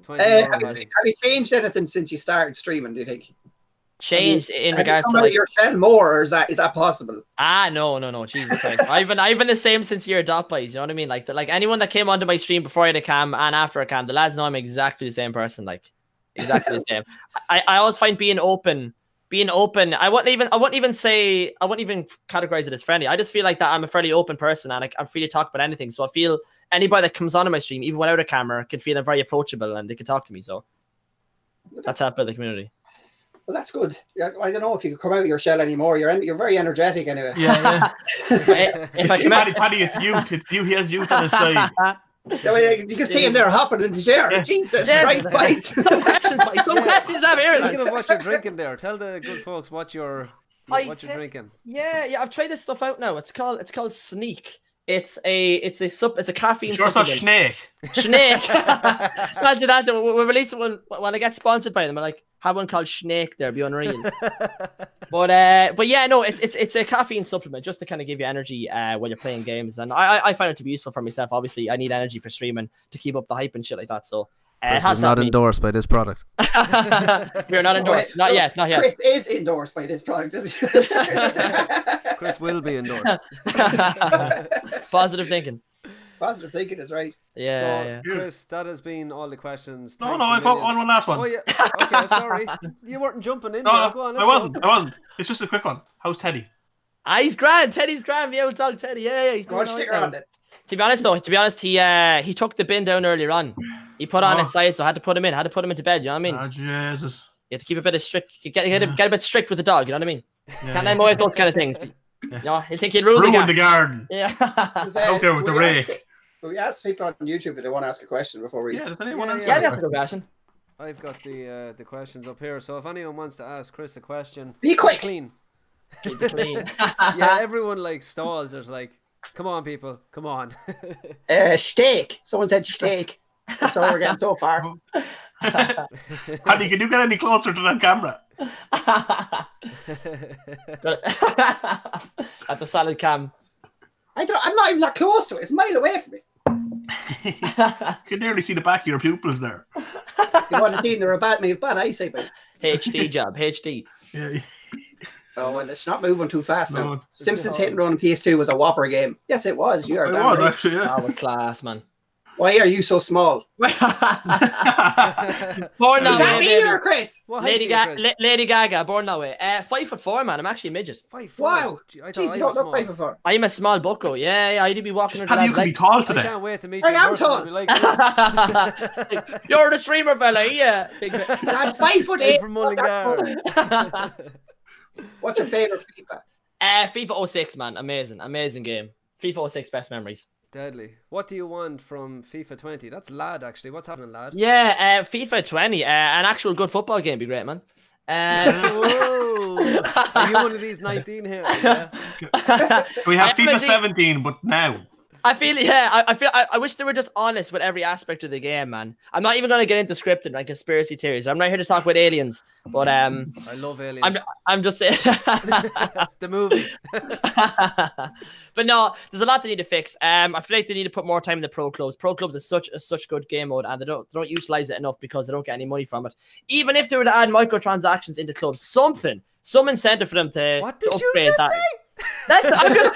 Have you changed anything since you started streaming, do you think? Changed in regards to like like your shell more, or is that possible? No, Jesus Christ. I've been the same since you're dot boys, you know what I mean? Like anyone that came onto my stream before I had a cam and after a cam, the lads know I'm exactly the same person, like exactly the same. I always find being open, I wouldn't even categorize it as friendly. I just feel like that I'm a fairly open person and I'm free to talk about anything. So I feel anybody that comes onto my stream, even without a camera, can feel very approachable and they can talk to me. So that's how I build the community. Well, that's good. I don't know if you could come out of your shell anymore. You're very energetic anyway. Yeah. If I come out, Paddy, it's youth. It's you. He has youth on his side. You can see him there hopping in the chair. Yeah. Jesus Christ, boys. Some questions I'm here. Speaking of what you're drinking there, tell the good folks what you're drinking. Yeah, I've tried this stuff out now. It's called Sneak. It's a caffeine Sure, it's not Snake. Snake. That's it. We'll release it when I get sponsored by them. I'm like, have one called Snake there, be unreal. But yeah, no, it's a caffeine supplement just to kind of give you energy when you're playing games, and I find it to be useful for myself. Obviously, I need energy for streaming to keep up the hype and shit like that. So Chris is not endorsed by this product. We're not endorsed. Not yet. Chris is endorsed by this product. Chris will be endorsed. Positive thinking. Positive thinking is right. Yeah. So, Chris, that has been all the questions. No, I thought one last one. Oh, yeah. Okay, sorry. You weren't jumping in there. Go on, I wasn't. It's just a quick one. How's Teddy? He's grand. Teddy's grand. The old dog Teddy. Yeah. He's doing stick around it. To be honest, he took the bin down earlier on. He put on inside, so I had to put him into bed. You know what I mean? Oh, Jesus. You have to keep a bit of strict. Get a bit strict with the dog. You know what I mean? Can't let him away with those kind of things. You know, he'll think he'll ruin the garden. Yeah. Out there with the rake. We asked people on YouTube if they want to ask a question before we. Yeah, does anyone else? Yeah, have a question. I've got the questions up here, so if anyone wants to ask Chris a question, be quick. Clean. Keep it clean. Yeah, everyone like stalls. There's like, come on, people, come on. Steak. Someone said steak. That's all we're getting so far. Paddy, can you get any closer to that camera? That's a solid cam. I'm not even that close to it. It's a mile away from me. You can nearly see the back of your pupils there. You want to see they're bad eyesight, but HD job, HD. Yeah. Oh, well, it's not moving too fast now. Simpsons Hit and Run on PS2 was a whopper game. Yes, it was. You are. It was actually. Yeah. Oh, class, man. Why are you so small? Born that way, me or Chris? Lady Gaga, born that way. 5'4", man. I'm actually a midget. 5'4". Wow. Jeez, you don't look 5'4". I'm a small bucko. Yeah. I'd be walking around. You can be tall today. I can't wait to meet you. I am tall. Like You're the streamer fella, yeah. I'm 5'8" from Mullingar. What's your favorite FIFA? FIFA 06, man. Amazing game. FIFA 06, best memories. Deadly. What do you want from FIFA 20? That's Lad, actually. What's happening, Lad? Yeah, FIFA 20. An actual good football game would be great, man. Whoa! Are you one of these 19 here? Yeah. We have FIFA 17, but now. I wish they were just honest with every aspect of the game, man. I'm not even going to get into scripting and conspiracy theories. I'm not here to talk about aliens, but I love aliens. I'm just saying the movie. But no, there's a lot they need to fix. I feel like they need to put more time in the pro clubs. Pro clubs is such good game mode, and they don't utilize it enough because they don't get any money from it. Even if they were to add microtransactions into clubs, some incentive for them to upgrade that. I'm just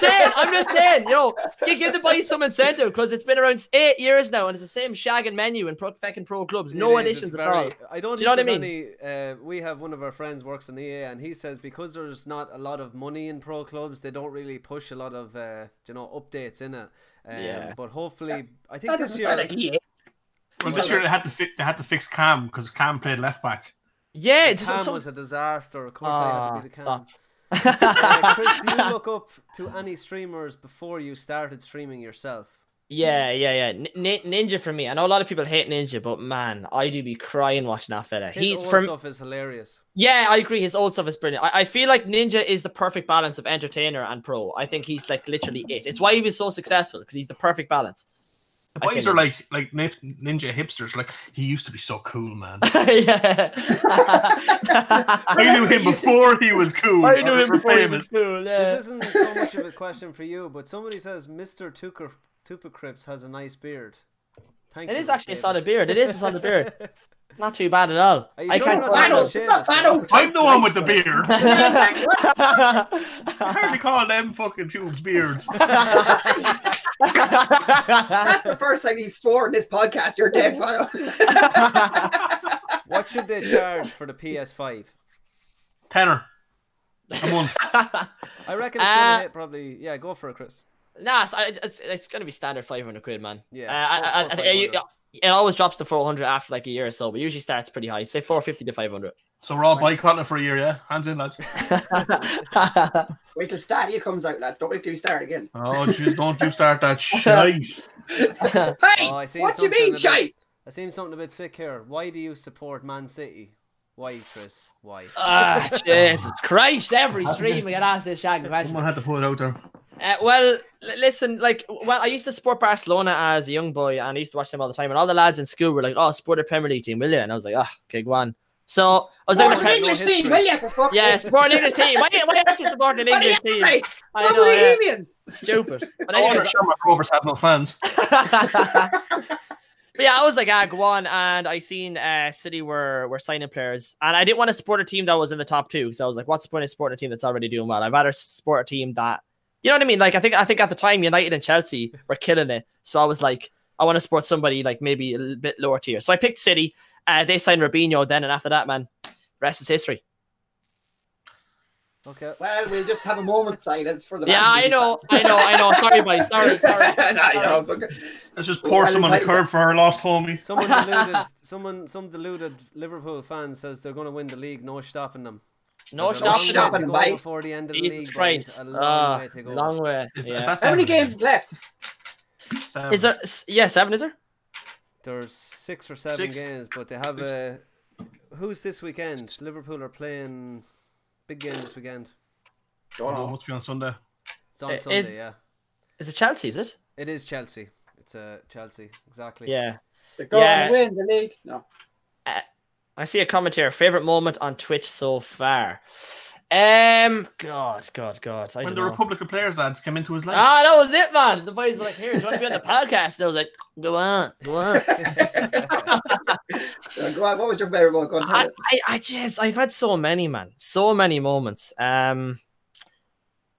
saying, you give the boys some incentive because it's been around 8 years now and it's the same shagging menu in fucking pro clubs. No additions at all. I don't know what I mean? We have one of our friends works in EA and he says because there's not a lot of money in pro clubs, they don't really push a lot of updates in it. But hopefully, I think this year. Well, this year they had to fix Cam because Cam played left back. Yeah, Cam was a disaster. Of course, I had to be the Cam. Chris, do you look up to any streamers before you started streaming yourself? Yeah. Ninja for me. I know a lot of people hate Ninja, but man, I do be crying watching that fella. His He's old from. stuff is hilarious. Yeah, I agree. His old stuff is brilliant. I feel like Ninja is the perfect balance of entertainer and pro. I think he's like literally it. It's why he was so successful because he's the perfect balance. The boys are like ninja hipsters. Like, he used to be so cool, man. Yeah. I knew him before he was cool. I knew him before he was cool. Yeah. This isn't so much of a question for you, but somebody says Mr. Tupacrips has a nice beard. Thank you. It is actually a solid beard. It is a solid beard. Not too bad at all. Are you I sure can't. you're not talking about Seamus? I'm the one with the beard. I hardly call them fucking pubes beards. That's the first time he's swore in this podcast. You're dead, Fano. What should they charge for the PS5? Tenner. A month. I reckon it's going to hit probably... Yeah, go for it, Chris. Nah, it's going to be standard 500 quid, man. Yeah. It always drops to 400 after like a year or so, but usually starts pretty high. Say 450 to 500. So we're all boycotting it for a year, yeah? Hands in, lads. Wait till Stadia comes out, lads. Don't wait till you start again. Oh, jeez, don't you start that shite. Hey, what do you mean, shite? I seen something a bit sick here. Why do you support Man City? Why, Chris? Why? Ah, Jesus Christ! Every stream we get asked this shag question. Someone had to put it out there. Well, listen, I used to support Barcelona as a young boy, and I used to watch them all the time. And all the lads in school were like, "Oh, support a Premier League team, will you?" And I was like, "Ah, okay, go on." So I was support an English team, will you? For fuck's sake? Support an English team. Why aren't you supporting an English team? I know, yeah. Stupid. But I wonder sure my Rovers have no fans. But yeah, I was like, go on, and I seen City were signing players, and I didn't want to support a team that was in the top two. So I was like, what's the point of supporting a team that's already doing well? I'd rather support a team that, you know what I mean? Like I think at the time United and Chelsea were killing it, so I was like, I want to support somebody like maybe a little bit lower tier. So I picked City. They signed Robinho then, and after that, man, rest is history. Okay. Well, we'll just have a moment's silence for the. Yeah, I know. Sorry, boys. Sorry. Let's just pour some on the curb for our lost homie. Some deluded Liverpool fan says they're going to win the league. No stopping them. No stopping them, mate. Before the end of the league, boys. A long way to go. Long way. Yeah. How many games left? 7. Is there? Yeah, 7. Is there? There's 6 or 7 games, but they have a. Who's this weekend? Liverpool are playing. Big game this weekend. Oh, must be on Sunday. It's on Sunday, yeah. Is it Chelsea, is it? It is Chelsea. It's Chelsea, exactly. Yeah. They're going to win the league. No. I see a comment here. Favorite moment on Twitch so far? God. When the Republic of Players lads came into his life. Ah, that was it, man. The boys were like, here, do you want to be on the podcast? And I was like, go on. Go on. What was your favorite one? Go on, I've had so many, man. So many moments. I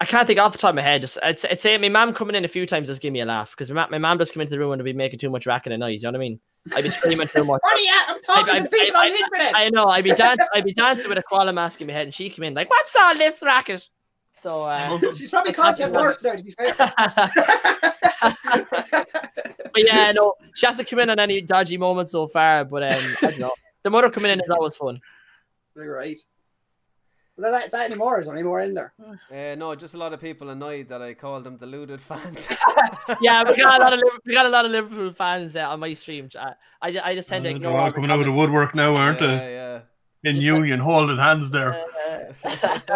can't think off the top of my head. I'd say my mum coming in a few times just give me a laugh, because my mum does come into the room and be making too much racket and noise. You know what I mean? I'd be screaming too much. What are you at? I'm talking to people on the internet. I know. I'd be dancing with a koala mask in my head, and she came in like, "What's all this racket?" So she's probably called you worse now, to be fair. But yeah, no, she hasn't come in on any dodgy moments so far. But I don't know. The mother coming in is always fun. Right. Well, is that anymore? Is there any more in there? No, just a lot of people annoyed that I called them deluded fans. Yeah, we got a lot of Liverpool fans on my stream. I just tend to ignore. They're all coming out of the woodwork now, aren't they? Yeah. In union, holding hands there.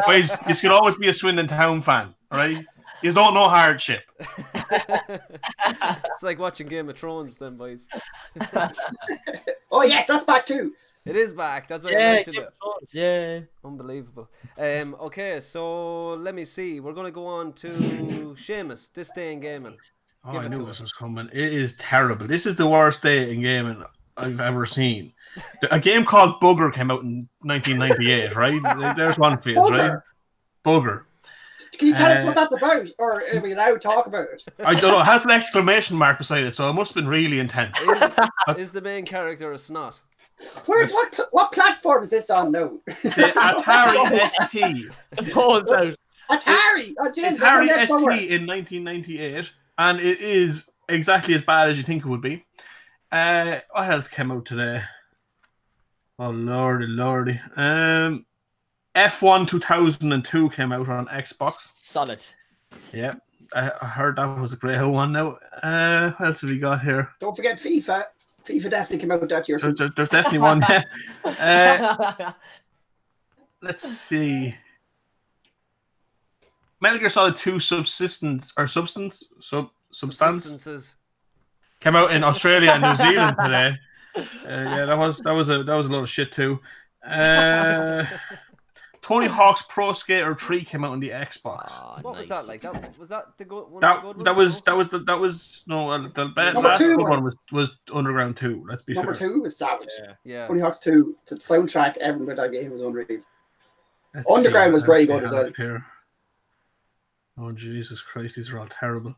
Boys, you could always be a Swindon Town fan, right? You don't know hardship. It's like watching Game of Thrones, then, boys. Oh yes, that's back too. It is back. That's what I mentioned it. Yeah. Unbelievable. Okay, so let me see. We're going to go on to Seamus, this day in gaming. Oh, I knew this was coming. It is terrible. This is the worst day in gaming I've ever seen. A game called Bugger came out in 1998, right? There's one for you, right? Bugger. Can you tell us what that's about? Or are we allowed to talk about it? I don't know. It has an exclamation mark beside it, so it must have been really intense. Is the main character a snot? What platform is this on now? The Atari ST. Phone's out. Atari! Oh, James, Atari ST in 1998, and it is exactly as bad as you think it would be. What else came out today? Oh, lordy. F1 2002 came out on Xbox. Solid. Yeah. I heard that was a great one. Now, what else have we got here? Don't forget FIFA. FIFA definitely came out that year. There's definitely one. Let's see. Metal Gear Solid 2 Substances came out in Australia and New Zealand today. Yeah, that was a lot of shit too. Tony Hawk's Pro Skater 3 came out on the Xbox. Oh, what was that like? Was that the good one? That was the last good one was Underground 2. Let's be fair. Number 2 was savage. Yeah. Tony Hawk's 2, the soundtrack, everything with that game was unreal. Underground was very good as well. Here. Oh Jesus Christ, these are all terrible.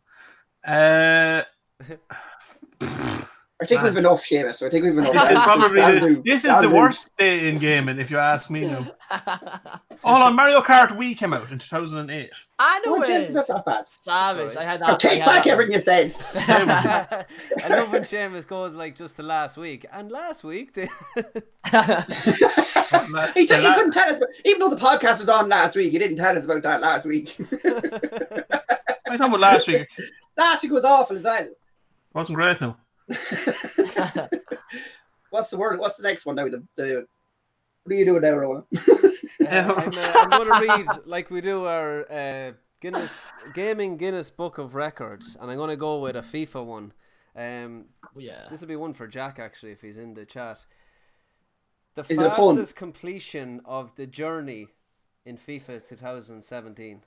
I think we've enough, Seamus. I think we've enough. This is the worst day in gaming, if you ask me now. Hold on, Mario Kart Wii came out in 2008. I know it. That's not bad. Savage. Sorry. I had that. Now take back everything you said. I love when Seamus goes like just the last week. And last week, he couldn't tell us. Even though the podcast was on last week, he didn't tell us about that last week. I thought about last week. Last week was awful as well. Wasn't great, no. What's the word? What's the next one now? What are you doing now, Roland? I'm going to read, like we do, our Guinness Book of Records, and I'm going to go with a FIFA one. This will be one for Jack, actually, if he's in the chat. The fastest completion of the journey in FIFA 2017.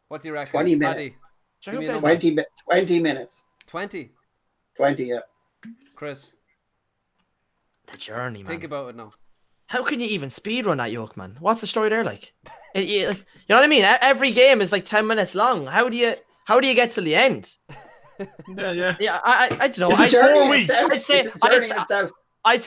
What do you reckon? 20 minutes. 20 minutes. 20? 20, yeah. Chris. The journey, man. Think about it now. How can you even speedrun that yoke, man? What's the story there like? You know what I mean? Every game is like 10 minutes long. How do you get to the end? Yeah. I don't know. It's 4 weeks. I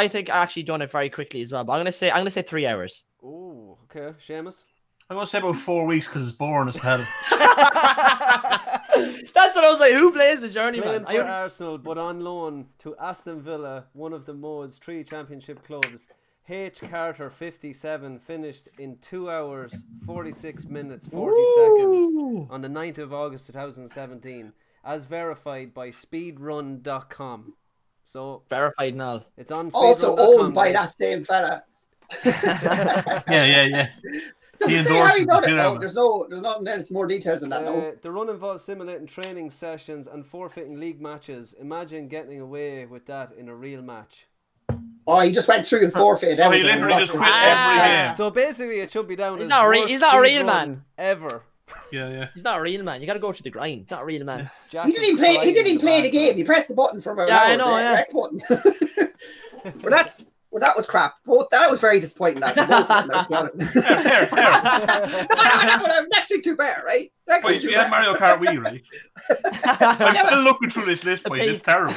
think I actually done it very quickly as well. But I'm gonna say 3 hours. Oh, okay, Seamus. I'm gonna say about 4 weeks because it's boring as hell. That's what I was like. Who plays the journey, Playing man? for Arsenal, but on loan to Aston Villa, one of the Mode's 3 championship clubs. H. Carter, 57, finished in 2 hours, 46 minutes, 40 seconds on the 9th of August 2017, as verified by speedrun.com. So verified and all. It's on also owned by that same fella. Yeah. Does it say how he done it? No, there's nothing else, more details than that. No. The run involves simulating training sessions and forfeiting league matches. Imagine getting away with that in a real match. Oh, he just went through and forfeited everything. He literally just quit every game. So basically, it should be down. He's not a real man ever. Yeah. He's not a real man. You got to go through the grind. Not a real man. He didn't even play the game. He pressed the button for about an hour. I know. X button. Well, that was crap. That was very disappointing. That. No, next week too better, right? Wait, we had Mario Kart Wii, right? I'm still looking through this list, boys. It's terrible.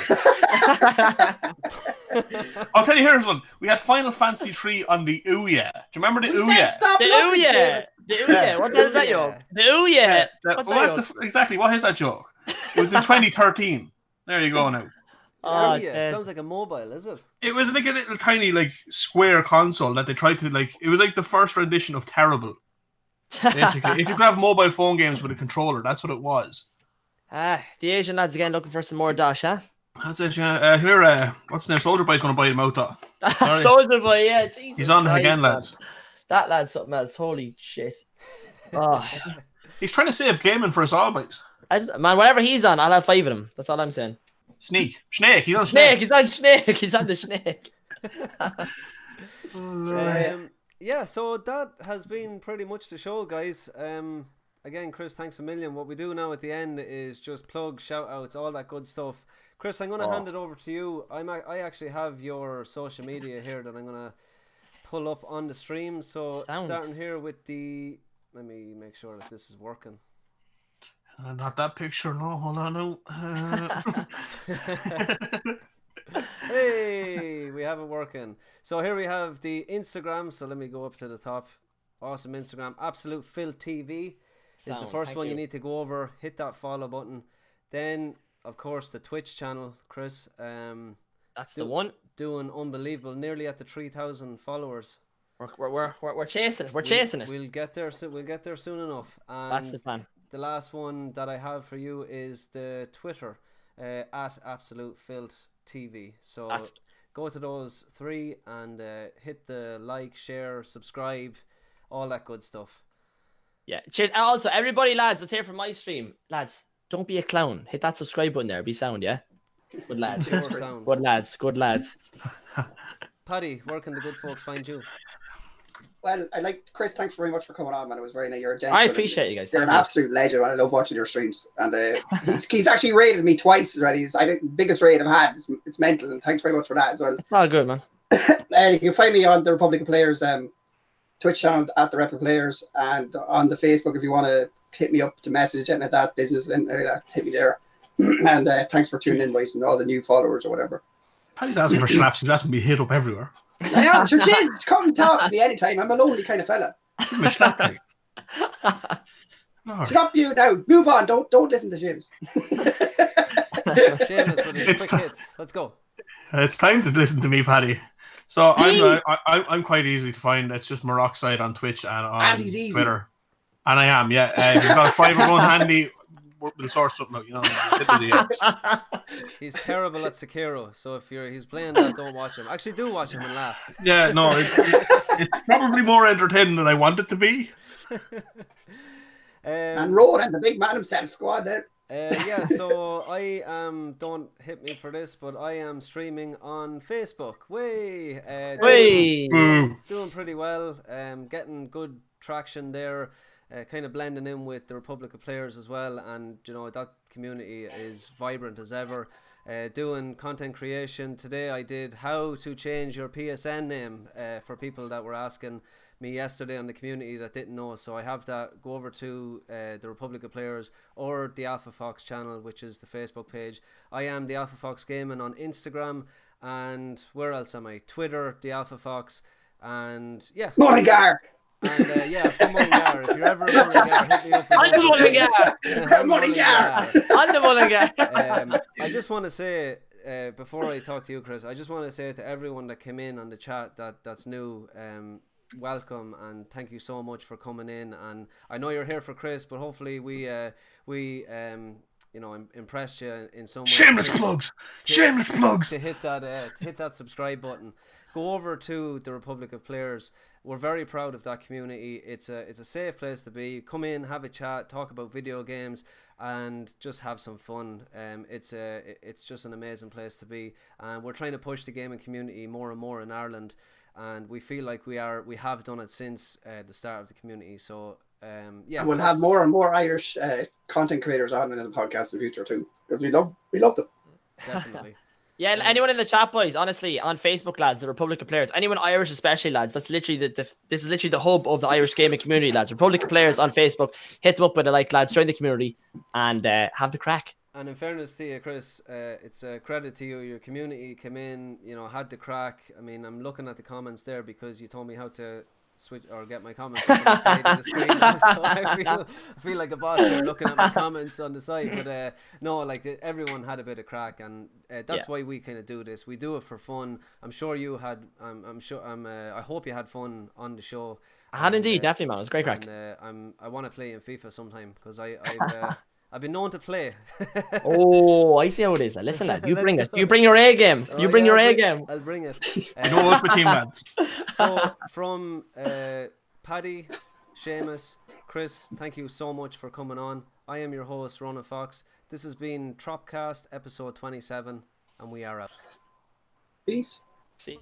I'll tell you, here's one. We had Final Fantasy 3 on the Ouya. Do you remember the Ouya? The Ouya. What the hell is that, yo? The Ouya. Exactly. What is that joke? It was in 2013. There you go now. Sounds like a mobile, is it? It was like a little tiny square console that they tried to it was like the first rendition of Terrible. Basically, if you could have mobile phone games with a controller, that's what it was. The Asian lads again looking for some more dash, huh? That's it, yeah. Here, what's the name? Soldier Boy's going to buy him out, though. Soldier Boy, yeah. Jesus He's on Christ, again, lads. Man. That lad's something else. Holy shit. Oh. He's trying to save gaming for us all, boys. Man, whatever he's on, I'll have 5 of them. That's all I'm saying. Snake. He's on Snake. He's on Snake. He's on the Snake. Yeah, so that has been pretty much the show, guys. Again, Chris, thanks a million. What we do now at the end is just plug, shout outs, all that good stuff. Chris, I'm going to hand it over to you. I actually have your social media here that I'm going to pull up on the stream. So starting here with let me make sure that this is working. Not that picture, no. Hold on, no. Hey, we have it working. So here we have the Instagram. So let me go up to the top. Awesome Instagram. AbsoluteFilthTV is the first one you need to go over. Hit that follow button. Then, of course, the Twitch channel, Chris. That's the one. Doing unbelievable. Nearly at the 3,000 followers. We're chasing it. We're chasing it. We'll get there. We'll get there soon enough. And that's the plan. the last one that I have for you is the Twitter at AbsoluteFilthTV. So go to those 3 and hit the like, share, subscribe, all that good stuff. Yeah. Cheers. Also, everybody, lads, let's hear from my stream. Lads, don't be a clown. Hit that subscribe button there. Be sound, yeah? Good lads. Sound. Good lads. Good lads. Paddy, where can the good folks find you? Well, I like Chris. Thanks very much for coming on, man. It was very nice. You're a gentleman. I appreciate you guys. You're an absolute legend, man. I love watching your streams. And he's actually rated me twice already. I think the biggest rate I've had. It's mental, and thanks very much for that as well. It's all good, man. You can find me on the Republic of Players Twitch channel at the Rep of Players, and on the Facebook if you want to hit me up to message anything at that business, and hit me there. And thanks for tuning in, boys, and all the new followers or whatever. Paddy's asking for slaps. He's asking me hit up everywhere. I am, sure, Jesus, come talk to me anytime. I'm a lonely kind of fella. Shut up, you now. Move on. Don't listen to James. Seamus with his quick hits. Let's go. It's time to listen to me, Paddy. So I'm quite easy to find. It's just Maroxide on Twitch and on Twitter. And I am, yeah. If you've got a fiver going handy, we'll sort something out, you know. He's terrible at Sekiro, so if he's playing that, don't watch him. Actually, do watch him and laugh. Yeah, no, it's probably more entertaining than I want it to be. And Rowan, the big man himself. Go on then. Yeah, so I am, don't hit me for this, but I am streaming on Facebook. Doing pretty well, getting good traction there, kind of blending in with the Republic of Players as well, and you know, that community is vibrant as ever. Doing content creation. Today I did how to change your PSN name for people that were asking me yesterday on the community that didn't know, so I have that. Go over to the Republic of Players or the Alpha Fox channel, which is the Facebook page. I am the Alpha Fox Gaming on Instagram, and where else am I? Twitter, the Alpha Fox, and yeah. Mullingar! And yeah, from Mullingar. If you're ever in Mullingar, hit me up. I'm the Mullingar! I'm the Mullingar! I just want to say, before I talk to you, Chris, I just want to say to everyone that came in on the chat that's new, welcome and thank you so much for coming in. And I know you're here for Chris, but hopefully we you know, impressed you in some way. Shameless plugs to hit that subscribe button. Go over to the Republic of Players. We're very proud of that community. It's a safe place to be. Come in, have a chat, talk about video games, and just have some fun. It's just an amazing place to be, and we're trying to push the gaming community more and more in Ireland. And we feel like we have done it since the start of the community. So yeah, and we'll have more and more Irish content creators on in the podcast in the future too, because we love them. Definitely. Yeah, anyone in the chat, boys, honestly, on Facebook, lads, the Republic of Players, anyone Irish especially, lads, that's literally this is literally the hub of the Irish gaming community, lads. Republic of Players on Facebook, hit them up with a like, lads, join the community, and have the crack. And in fairness to you, Chris, it's a credit to you. Your community came in, you know, had the crack. I mean, I'm looking at the comments there because you told me how to switch or get my comments on the side of the screen. So I feel like a boss here looking at my comments on the side. But no, like everyone had a bit of crack, and that's why we kind of do this. We do it for fun. I'm sure you had. I hope you had fun on the show. I had indeed, definitely, man. It was a great crack. And I want to play in FIFA sometime because I've been known to play. Oh, I see how it is. Listen, lad, you bring it. You bring your A game. You bring your A game. I'll bring it. You know what's my team, lads. So from Paddy, Seamus, Chris, thank you so much for coming on. I am your host, Ronan Fox. This has been TROP-CAST episode 27, and we are out. Peace. See.